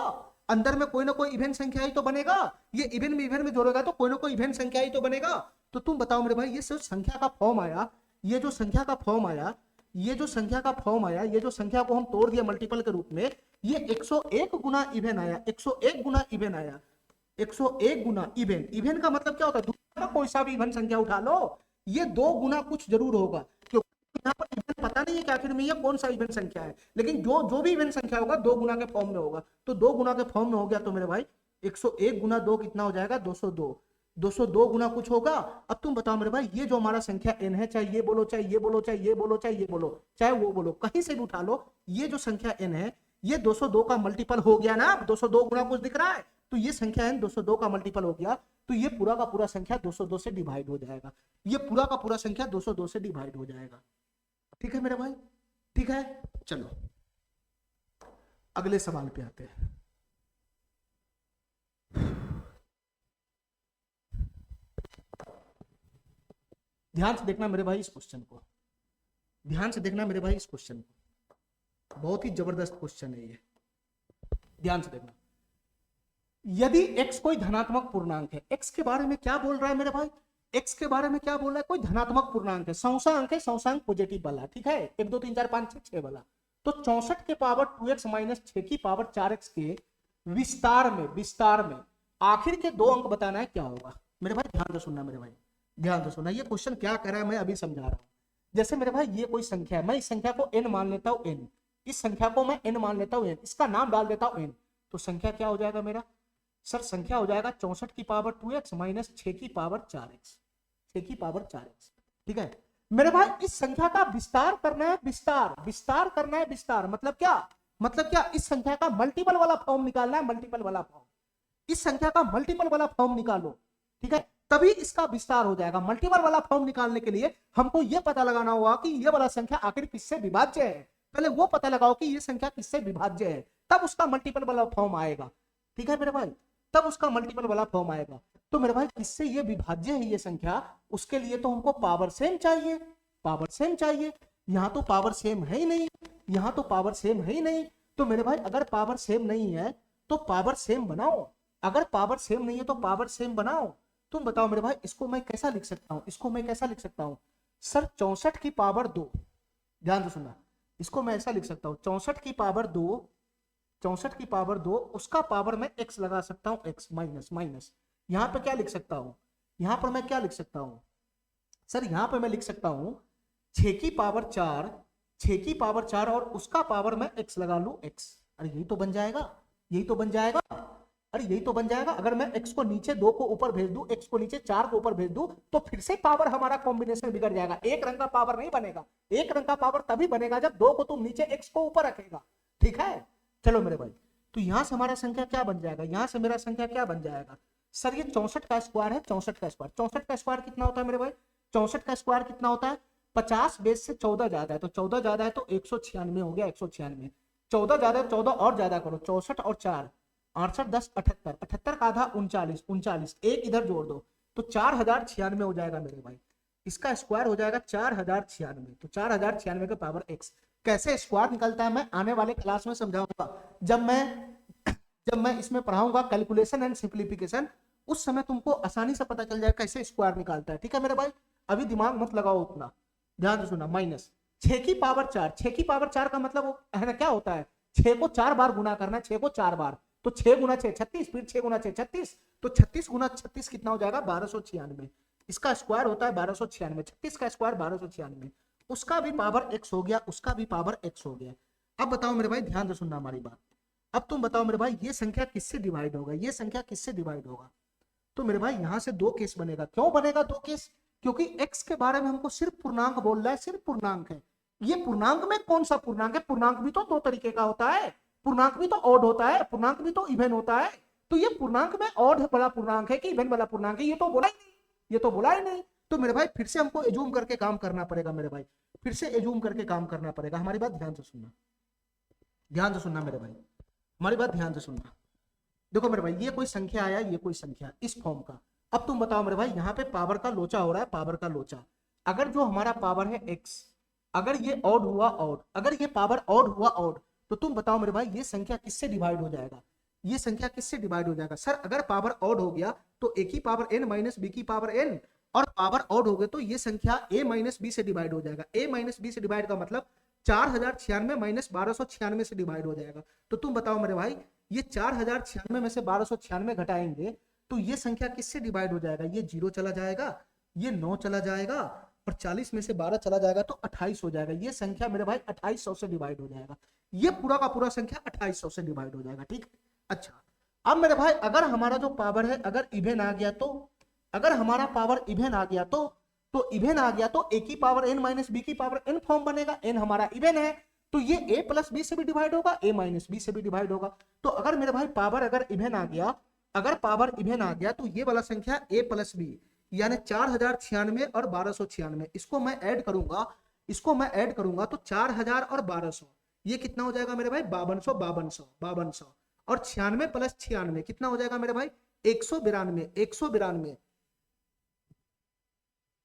अंदर में कोई ना कोई इवन संख्या ही तो बनेगा, ये इवन में जोड़ेगा तो कोई ना कोई इवन संख्या ही तो बनेगा। तो तुम बताओ मेरे भाई, ये सिर्फ संख्या का फॉर्म आया, ये जो संख्या का फॉर्म आया, ये जो संख्या का फॉर्म आया, ये जो संख्या को हम तोड़ दिया मल्टीपल के रूप में, ये 101 गुना इवन आया, 101 गुना इवन आया, 101 गुना इवन, इवन का मतलब क्या होता है, दूसरा कोई सा भी इवन संख्या उठा लो, ये 2 गुना कुछ जरूर होगा, क्योंकि यहाँ पर इवन पता नहीं है कि आखिर में ये कौन सा इवन संख्या है, लेकिन जो जो भी इवन संख्या होगा 2 गुना के फॉर्म में होगा, तो 2 गुना के फॉर्म में हो गया, तो मेरे भाई 101 गुना 2 कितना हो जाएगा, 202, 202 गुना कुछ होगा। अब तुम बताओ मेरे भाई, ये जो हमारा संख्या n है, चाहे ये बोलो चाहे ये बोलो चाहे ये बोलो चाहे ये बोलो चाहे वो बोलो, कहीं से भी उठा लो, ये जो संख्या n है ये 202 का मल्टीपल हो गया ना, 202 गुना कुछ दिख रहा है, तो ये संख्या n 202 का मल्टीपल हो गया, तो ये पूरा का पूरा संख्या 202 से डिवाइड हो जाएगा, ये पूरा का पूरा संख्या 202 से डिवाइड हो जाएगा, ठीक है मेरे भाई, ठीक है। चलो अगले सवाल पे आते हैं। ध्यान से देखना मेरे भाई इस क्वेश्चन को, ध्यान से देखना मेरे भाई इस क्वेश्चन को, बहुत ही जबरदस्त क्वेश्चन है ये, ध्यान से देखना। यदि x कोई धनात्मक पूर्णांक है, x के बारे में क्या बोल रहा है मेरे भाई, x के बारे में क्या बोल रहा है, कोई धनात्मक पूर्णांक है, सौसांक है, सौसांक पॉजिटिव वाला, ठीक है, 1 2 3 4 5 6 6 वाला, तो 64 के पावर 2x माइनस 6 की पावर 4x के विस्तार में आखिर के दो अंक बताना है, क्या होगा मेरे भाई, ध्यान से सुनना मेरे भाई, ध्यान से सुनना, ये क्वेश्चन क्या कर रहा है मैं अभी समझा रहा हूं। जैसे मेरे भाई ये कोई संख्या है, मैं इस संख्या को n मान लेता हूं, n, इस संख्या को मैं n मान लेता हूं, n, इसका नाम डाल देता हूं n, तो संख्या क्या हो जाएगा मेरा सर, संख्या हो जाएगा 64 की पावर 2x माइनस 6 की पावर 4x, 6 की पावर 4x, ठीक है मेरे भाई। इस संख्या का विस्तार करना है, विस्तार करना है, विस्तार मतलब क्या, इस संख्या का मल्टीपल वाला फॉर्म निकालना है, मल्टीपल वाला फॉर्म, इस संख्या का मल्टीपल वाला फॉर्म निकालो, ठीक है, तभी इसका विस्तार हो जाएगा। मल्टीपल वाला फॉर्म निकालने के लिए हमको यह पता लगाना होगा कि यह वाला संख्या आखिर किससे विभाज्य है, पहले वो पता लगाओ कि यह संख्या किससे विभाज्य है, तब उसका मल्टीपल वाला फॉर्म आएगा, ठीक है मेरे भाई, तब उसका मल्टीपल वाला फॉर्म आएगा। तो मेरे भाई किससे ये विभाज्य है ये संख्या, उसके लिए तो हमको पावर सेम चाहिए, पावर सेम चाहिए, यहां तो पावर सेम है ही नहीं, यहां तो पावर सेम है ही नहीं, तो मेरे भाई अगर पावर सेम नहीं है तो पावर सेम बनाओ, अगर पावर सेम नहीं है तो पावर सेम बनाओ। तुम बताओ मेरे भाई इसको मैं कैसा लिख सकता हूं, इसको मैं कैसा लिख सकता हूं सर, 64 की पावर 2, ध्यान से सुनना, इसको मैं ऐसा लिख सकता हूं 64 की पावर 2, 64 की पावर 2, उसका पावर मैं x लगा सकता हूं, x माइनस, यहां पे क्या लिख सकता हूं, यहां पर मैं क्या लिख सकता हूं सर, यहां पे मैं लिख सकता हूं 6 की पावर 4, 6 की पावर 4 और उसका पावर मैं x लगा लूं x, अरे यही तो बन जाएगा, यही तो बन जाएगा, अरे यही तो बन जाएगा। अगर मैं x को नीचे 2 को ऊपर भेज दूं, x को नीचे 4 को ऊपर भेज दूं, तो फिर से पावर हमारा कॉम्बिनेशन बिगड़ जाएगा, एक रंग का पावर नहीं बनेगा, एक रंग का पावर तभी बनेगा जब 2 को तुम नीचे x को ऊपर रखेगा, ठीक है। चलो मेरे भाई, तो यहां से हमारा संख्या क्या बन जाएगा, यहां से मेरा संख्या क्या बन जाएगा सर, ये 64 का स्क्वायर है, 64 का स्क्वायर, 64 का स्क्वायर कितना होता है मेरे भाई, 64 का स्क्वायर कितना होता है, 50 बेस से 14 ज्यादा है, तो 14 ज्यादा है तो 196 हो गया, 196, 14 ज्यादा है, 14 और ज्यादा करो, 64 और 4 68 10 78, 78 का आधा 39, 39 एक इधर जोड़ दो तो 4096 हो जाएगा मेरे भाई, इसका स्क्वायर हो जाएगा 4096, तो 4096 के पावर x, कैसे स्क्वायर निकलता है मैं आने वाले क्लास में समझाऊंगा, जब मैं इसमें पढ़ाऊंगा कैलकुलेशन एंड सिंप्लीफिकेशन, उस समय तुमको आसानी से पता चल जाएगा कैसे स्क्वायर निकालता है, ठीक है मेरे भाई, अभी दिमाग मत लगाओ उतना, ध्यान से सुना। माइनस 6 की पावर 4, 6 की पावर 4 का मतलब है ना क्या होता है, 6 को 4 बार गुना करना, 6 को 4 बार, तो 6 गुना 6 36, फिर 6 गुना 6 36, तो 36 गुना 36 कितना हो जाएगा 1296, इसका स्क्वायर होता है 1296, 36 का स्क्वायर 1296, उसका भी पावर x हो गया, उसका भी पावर x हो गया। अब बताओ मेरे भाई, ध्यान से सुनना हमारी बात, अब तुम बताओ मेरे भाई ये संख्या किससे डिवाइड होगा, ये संख्या किससे डिवाइड होगा, तो मेरे भाई यहां से दो केस बनेगा, क्यों बनेगा दो केस, क्योंकि x के बारे में हमको सिर्फ पूर्णांक बोल रहा है, सिर्फ पूर्णांक है, ये पूर्णांक में कौन सा पूर्णांक है, पूर्णांक भी तो दो तरीके का होता है, पूर्णांक भी तो ऑड होता है, पूर्णांक भी तो इवन होता है, तो ये पूर्णांक में ऑड वाला पूर्णांक है कि इवन वाला पूर्णांक है, ये तो बोला ही नहीं, ये तो बोला ही नहीं, तो मेरे भाई फिर से हमको एज्यूम करके काम करना पड़ेगा मेरे भाई, फिर से एज्यूम करके काम करना पड़ेगा, हमारी बात ध्यान से सुनना, ध्यान से सुनना मेरे भाई, हमारी बात ध्यान से सुनना। देखो मेरे भाई ये कोई संख्या आया, ये कोई संख्या इस फॉर्म का, अब तुम बताओ मेरे भाई यहाँ पे पावर का लोचा हो रहा है, पावर का लोचा, अगर जो हमारा पावर है x, अगर ये ऑड हुआ ऑड, अगर ये पावर ऑड हुआ ऑड, तो तुम बताओ मेरे भाई ये संख्या किससे डिवाइड हो जाएगा, ये संख्या किससे डिवाइड हो जाएगा सर, अगर पावर ऑड हो गया तो a की पावर n माइनस b की पावर n, और पावर ऑड हो गए तो ये संख्या a माइनस बी से डिवाइड हो जाएगा, a माइनस बी से डिवाइड का मतलब 4096 माइनस 1296 से डिवाइड हो जाएगा। तो तुम बताओ मेरे भाई ये 4096 में से 1296 घटाएंगे तो ये संख्या किससे डिवाइड हो जाएगा, ये 0 चला जाएगा, ये 9 चला जाएगा, और 40 में से 12 चला जाएगा तो 28 हो जाएगा, ये संख्या मेरे भाई 2800 से डिवाइड हो जाएगा, ये पूरा का पूरा संख्या 2800 से डिवाइड हो जाएगा, ठीक। अच्छा अब मेरे भाई अगर हमारा जो पावर है अगर इवन आ गया, तो अगर हमारा पावर इवन आ गया तो इवन आ गया तो a की पावर n माइनस बी की पावर n फॉर्म बनेगा, n हमारा इवन है तो ये a प्लस बी से भी डिवाइड होगा, a माइनस बी से भी डिवाइड होगा, तो अगर मेरे भाई पावर अगर इवन आ गया, अगर पावर इवन आ गया तो ये वाला संख्या a प्लस बी यानी 4096 और 1296, इसको मैं ऐड करूंगा, इसको मैं ऐड करूंगा तो 4000 और 1200 ये कितना हो जाएगा मेरे भाई 5200 और 96 प्लस 96 कितना हो जाएगा मेरे भाई 192,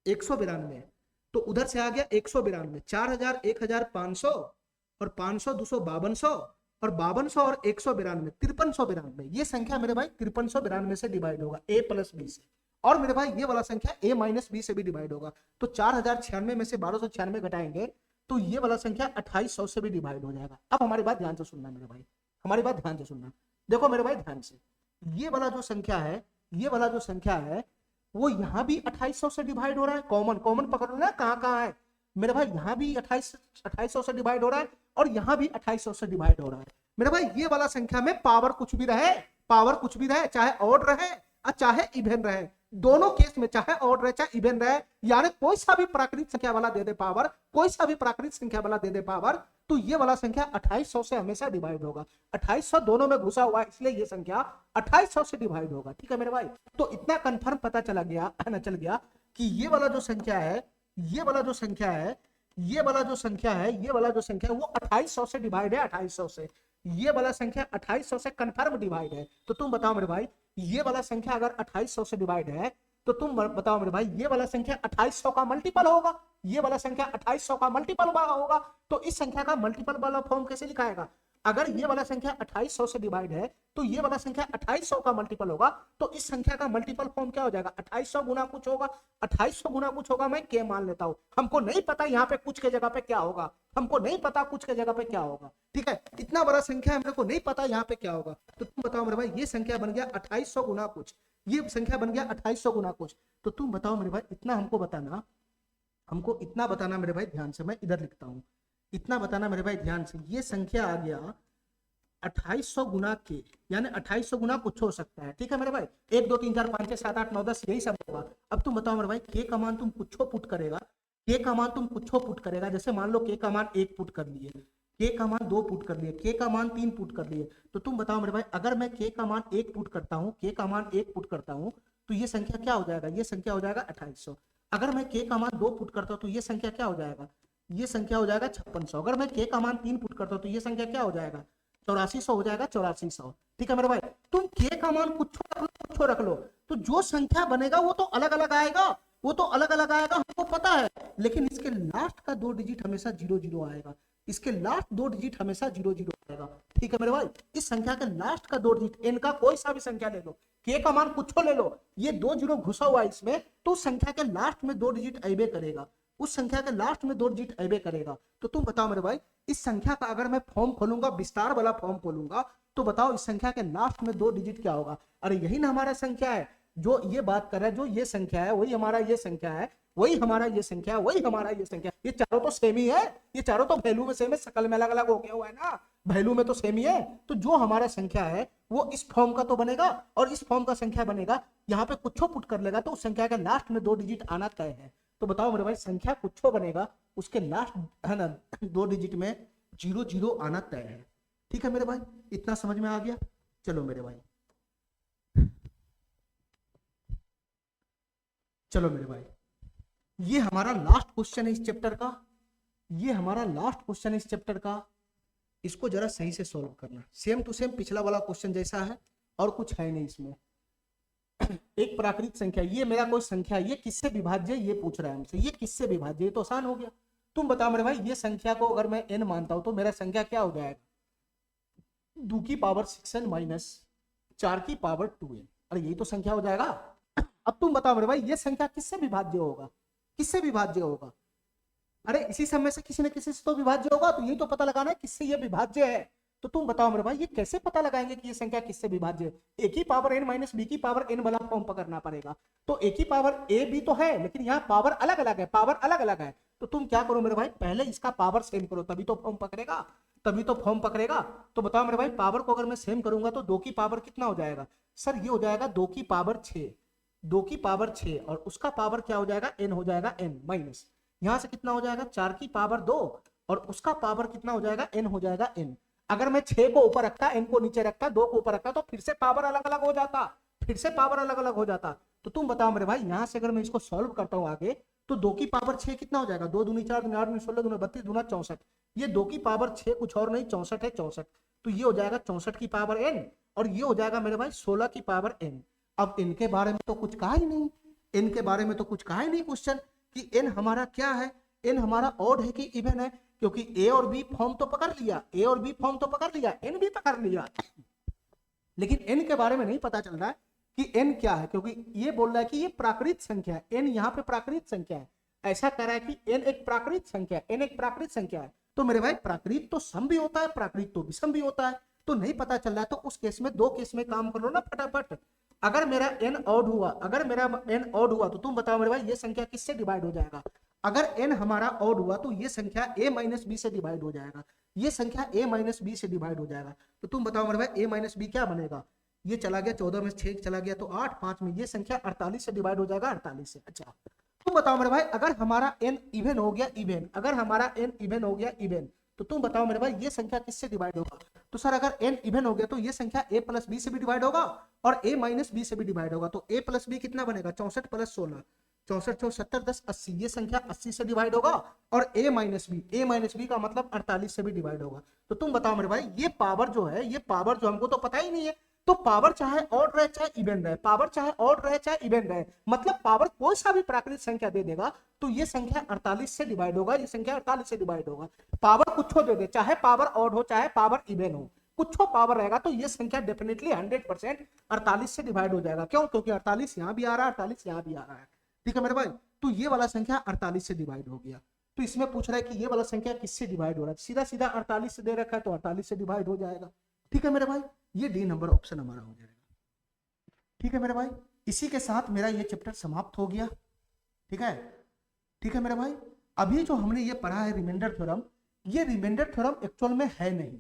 192, तो उधर से आ गया 192, 4000 1500 और 500 200 5200 और 5200 और 192, 5392, ये संख्या मेरे भाई 5392 से डिवाइड होगा a प्लस बी से। और मेरे भाई ये वाला संख्या a माइनस बी से भी डिवाइड होगा। तो 4096 में से 1296 घटाएंगे तो ये वाला संख्या 2800 से भी डिवाइड हो जाएगा। अब हमारी बात ध्यान से सुनना मेरे भाई, हमारी बात ध्यान से सुनना। देखो मेरे भाई ध्यान से, ये वाला जो संख्या है, ये वाला जो संख्या है वो यहाँ भी 2800 से डिवाइड हो रहा है। कॉमन कॉमन पकड़ लो ना, कहाँ कहाँ है मेरे भाई, यहाँ भी 2800 से डिवाइड हो रहा है और यहाँ भी 2800 से डिवाइड हो रहा है। मेरे भाई ये वाला संख्या में पावर कुछ भी रहे, पावर कुछ भी रहे, चाहे ऑड रहे और चाहे इवन रहे, दोनों केस में चाहे ऑड रहे चाहे इवन रहे, यानी कोई सा भी प्राकृतिक संख्या वाला दे दे पावर, कोई सा भी प्राकृतिक संख्या वाला दे दे पावर, तो ये वाला संख्या 2800 से हमेशा डिवाइड होगा। 2800 दोनों में घुसा हुआ है, इसलिए ये संख्या 2800 से डिवाइड होगा। ठीक है मेरे भाई, तो इतना कंफर्म पता चला गया ना, चल गया कि ये वाला जो संख्या है, ये वाला जो संख्या है, ये वाला जो संख्या है, ये वाला जो संख्या है वो 2800 से डिवाइड है। 2800 से ये वाला संख्या 2800 से कंफर्म डिवाइड है। तो तुम बताओ मेरे भाई, ये वाला संख्या अगर 2800 से डिवाइड है तो तुम बताओ मेरे भाई, ये वाला संख्या 2800 का मल्टीपल होगा, ये वाला संख्या 2800 का मल्टीपल होगा। तो इस संख्या का मल्टीपल वाला फॉर्म कैसे लिखाएगा? अगर ये वाला संख्या 2800 से डिवाइड है तो ये वाला संख्या 2800 का मल्टीपल होगा, तो इस संख्या का मल्टीपल फॉर्म क्या हो जाएगा? 2800 गुना कुछ होगा, 2800 गुना कुछ होगा, मैं के मान लेता हूं, हमको नहीं पता यहाँ पे कुछ के जगह पे क्या होगा, हमको नहीं पता कुछ के जगह पे क्या होगा। ठीक है, इतना बड़ा संख्या है, मेरे को नहीं पता यहाँ पे क्या होगा। तो तुम बताओ मेरे भाई, ये संख्या बन गया 2800 गुना कुछ, ये संख्या बन गया 2800 गुना कुछ। तो तुम बताओ मेरे भाई, इतना हमको बताना, हमको इतना बताना मेरे भाई, ध्यान से मैं इधर लिखता हूं, इतना बताना मेरे भाई ध्यान से। ये संख्या आ गया 2800 गुना के, यानी 2800 गुना कुछ हो सकता है। ठीक है मेरे भाई, 1 2 3 4 5 6 7 8 9 10 यही सब होगा। अब तुम बताओ मेरे भाई, के का मान तुम कुछ पुट करेगा, के का मान तुम कुछ पुट करेगा, जैसे मान लो के का मान 1 पुट कर लिए, के का मान 2 पुट कर लिए, के का मान 3 पुट कर लिए। तो तुम बताओ मेरे भाई, अगर मैं के का मान 1 पुट करता हूँ, के का मान 1 पुट करता हूँ, तो ये संख्या क्या हो जाएगा? ये संख्या हो जाएगा 2800। अगर मैं के का मान 2 पुट करता हूँ तो ये संख्या क्या हो जाएगा? ये संख्या हो जाएगा 5600। अगर मैं के का मान 3 पुट करता हूँ तो ये संख्या क्या हो जाएगा? 8400 हो जाएगा, 8400। ठीक है मेरे भाई, तुम के का मान कुछ रख लो, तो जो संख्या बनेगा वो तो अलग अलग आएगा, वो तो अलग अलग आएगा, हमको पता है, लेकिन इसके लास्ट का 2 डिजिट हमेशा 00 आएगा, इसके लास्ट 2 डिजिट हमेशा 00 आएगा। ठीक है मेरे भाई, इस संख्या के लास्ट का 2 डिजिट, एन का कोई सा भी संख्या ले लो, के का मान कुछ ले लो, ये 2 0 घुसा हुआ है इसमें, तो उस संख्या के लास्ट में 2 डिजिट अबे करेगा, उस संख्या के लास्ट में 2 डिजिट अबे करेगा। तो तुम बताओ मेरे भाई, इस संख्या का अगर मैं फॉर्म खोलूंगा, विस्तार वाला फॉर्म खोलूंगा, तो बताओ इस संख्या के लास्ट में 2 डिजिट क्या होगा? अरे यही ना हमारा संख्या है, जो ये बात कर रहा है, जो ये संख्या है वही हमारा ये संख्या है, वही हमारा ये संख्या, वही हमारा ये संख्या, ये चारों तो सेम ही है, ये चारों तो वैल्यू में सेम है, शकल में अलग अलग हो गया हुआ है ना, वैल्यू में तो सेम ही है। तो जो हमारा संख्या है वो इस फॉर्म का तो बनेगा, और इस फॉर्म का संख्या बनेगा, यहाँ पे कुछ पुट कर लेगा तो उस संख्या के लास्ट में 2 डिजिट आना तय है। तो बताओ मेरे भाई, संख्या कुछ बनेगा, उसके लास्ट है ना 2 डिजिट में 00 आना तय है। ठीक है मेरे भाई, इतना समझ में आ गया? चलो मेरे भाई, चलो मेरे भाई, ये हमारा लास्ट क्वेश्चन है इस चैप्टर का, ये हमारा लास्ट क्वेश्चन है इस चैप्टर का। इसको जरा सही से सॉल्व करना, सेम टू सेम पिछला वाला क्वेश्चन जैसा है, और कुछ है नहीं इसमें। एक प्राकृतिक संख्या, ये मेरा कोई संख्या, ये किससे विभाज्य है ये पूछ रहा है हमसे, ये किससे विभाज्य, ये तो आसान हो गया। तुम बताओ मेरे भाई, ये संख्या को अगर मैं n मानता हूं तो मेरा संख्या क्या हो जाएगा? 2 की पावर 6n माइनस 4 की पावर 2n। अरे यही तो संख्या हो जाएगा। अब तुम बताओ मेरे भाई, ये संख्या किससे विभाज्य होगा? किससे विभाज्य होगा? अरे इसी समय से किसी न किसी से तो विभाज्य होगा, तो ये तो पता लगाना है किससे ये विभाज्य है। तो तुम बताओ मेरे भाई, ये कैसे पता लगाएंगे कि ये संख्या किससे विभाज्य है? ए की पावर n माइनस बी की पावर n वाला फॉर्म पकड़ना पड़ेगा। तो ए की पावर ए बी तो है, लेकिन यहाँ पावर अलग अलग है, पावर अलग अलग है। तो तुम क्या करो मेरे भाई, पहले इसका पावर सेम करो, तभी तो फॉर्म पकड़ेगा, तभी तो फॉर्म पकड़ेगा। तो बताओ मेरे भाई, पावर को अगर मैं सेम करूंगा तो 2 की पावर कितना हो जाएगा? सर ये हो जाएगा 2 की पावर 6, 2 की पावर 6, और उसका पावर क्या हो जाएगा? n हो जाएगा n माइनस, यहां से कितना हो जाएगा? 4 की पावर 2, और उसका पावर कितना हो जाएगा? n हो जाएगा n। अगर मैं 6 को ऊपर रखता, n को नीचे रखता, 2 को ऊपर रखता, तो फिर से पावर अलग अलग हो जाता, फिर से पावर अलग अलग हो जाता। तो तुम बताओ मेरे भाई, यहां से अगर मैं इसको सॉल्व करता हूं आगे, तो 2 की पावर 6 कितना हो जाएगा? 2 दूनी 4 दूनी 8 दूनी 16 दूनी 32 दूना 64। ये 2 की पावर 6 कुछ और नहीं 64 है, 64। तो ये हो जाएगा 64 की पावर n, और ये हो जाएगा मेरे भाई 16 की पावर n। अब इनके बारे में तो कुछ कहा ही नहीं, इनके बारे में तो कुछ कहा ही नहीं क्वेश्चन कि n हमारा क्या है, n हमारा ऑड है कि इवन है, क्योंकि ए और बी फॉर्म तो पकड़ लिया, ए और बी फॉर्म तो पकड़ लिया, एन भी पकड़ लिया, लेकिन एन के बारे में नहीं पता चल रहा है कि एन क्या है, क्योंकि ये बोल रहा है कि ये प्राकृत संख्या है, एन यहाँ पे प्राकृत संख्या है, ऐसा कह रहा है कि एन एक प्राकृत संख्या है, एन एक प्राकृत संख्या है। तो मेरे भाई प्राकृत तो सम भी होता है, प्राकृत तो विषम भी होता है, तो नहीं पता चल रहा है, तो उस केस में दो केस में काम कर लो ना फटाफट। अगर मेरा एन ऑड हुआ, अगर मेरा एन ऑड हुआ तो तुम बताओ मेरे भाई ये संख्या किससे डिवाइड हो जाएगा? अगर एन हमारा ऑड हुआ तो ये संख्या a माइनस बी से डिवाइड हो जाएगा, ये संख्या a माइनस बी से डिवाइड हो जाएगा। तो तुम बताओ मेरे भाई a माइनस बी क्या बनेगा? ये चला गया 14 में 6 चला गया तो 8, 5 में ये संख्या 48 से डिवाइड हो जाएगा, 48 से। अच्छा तुम बताओ मेरे भाई अगर हमारा n इवन हो गया इवन, अगर हमारा n इवन हो गया इवन, तो तुम बताओ मेरे भाई ये संख्या किससे डिवाइड होगा? तो सर अगर n इवन हो गया तो ये संख्या a प्लस बी से भी डिवाइड होगा और a माइनस बी से भी डिवाइड होगा। तो a प्लस बी कितना बनेगा? 64 प्लस 16, 64 चौ 70 10 80, ये संख्या 80 से डिवाइड होगा और a माइनस बी का मतलब 48 से भी डिवाइड होगा। तो तुम बताओ मेरे भाई ये पावर जो है, ये पावर जो हमको तो पता ही नहीं है, तो पावर चाहे ऑड रहे चाहे इवन रहे, पावर चाहे ऑड रहे चाहे इवन रहे, मतलब पावर कोई सा भी प्राकृतिक संख्या दे देगा तो ये संख्या 48 से डिवाइड होगा, ये संख्या 48 से डिवाइड होगा। पावर कुछ दे दे, चाहे पावर ऑड हो चाहे पावर इवन हो, कुछ पावर रहेगा तो ये संख्या डेफिनेटली 100% 48 से डिवाइड हो जाएगा। क्यों? क्योंकि 48 यहाँ भी आ रहा है, 48 यहाँ भी आ रहा है। ठीक है मेरे भाई, तो ये वाला संख्या 48 से डिवाइड हो गया। तो इसमें पूछ रहा है कि ये वाला संख्या किससे डिवाइड हो रहा है? सीधा सीधा 48 से दे रखा है तो 48 से डिवाइड हो जाएगा। ठीक है मेरे भाई, ये डी नंबर ऑप्शन हमारा हो जाएगा। ठीक है मेरे भाई, इसी के साथ मेरा ये चैप्टर समाप्त हो गया। ठीक है, ठीक है मेरे भाई। अभी जो हमने ये पढ़ा है रिमाइंडर थ्योरम, ये रिमाइंडर थ्योरम एक्चुअल में है नहीं।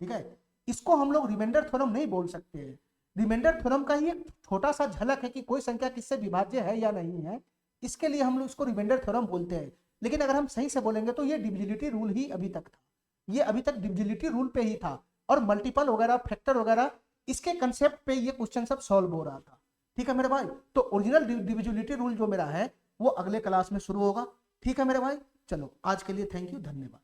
ठीक है, इसको हम लोग रिमाइंडर थ्योरम नहीं बोल सकते हैं। रिमाइंडर थ्योरम का ही एक छोटा सा झलक है कि कोई संख्या किससे विभाज्य है या नहीं है, इसके लिए हम लोग इसको रिमाइंडर थ्योरम बोलते हैं। लेकिन अगर हम सही से बोलेंगे तो ये डिविजिबिलिटी रूल ही अभी तक था, ये अभी तक डिविजिबिलिटी रूल पे ही था और मल्टीपल वगैरह फैक्टर वगैरह इसके कंसेप्ट पे ये क्वेश्चन सब सॉल्व हो रहा था। ठीक है मेरे भाई, तो ओरिजिनल डिविजिबिलिटी रूल जो मेरा है वो अगले क्लास में शुरू होगा। ठीक है मेरे भाई, चलो आज के लिए थैंक यू, धन्यवाद।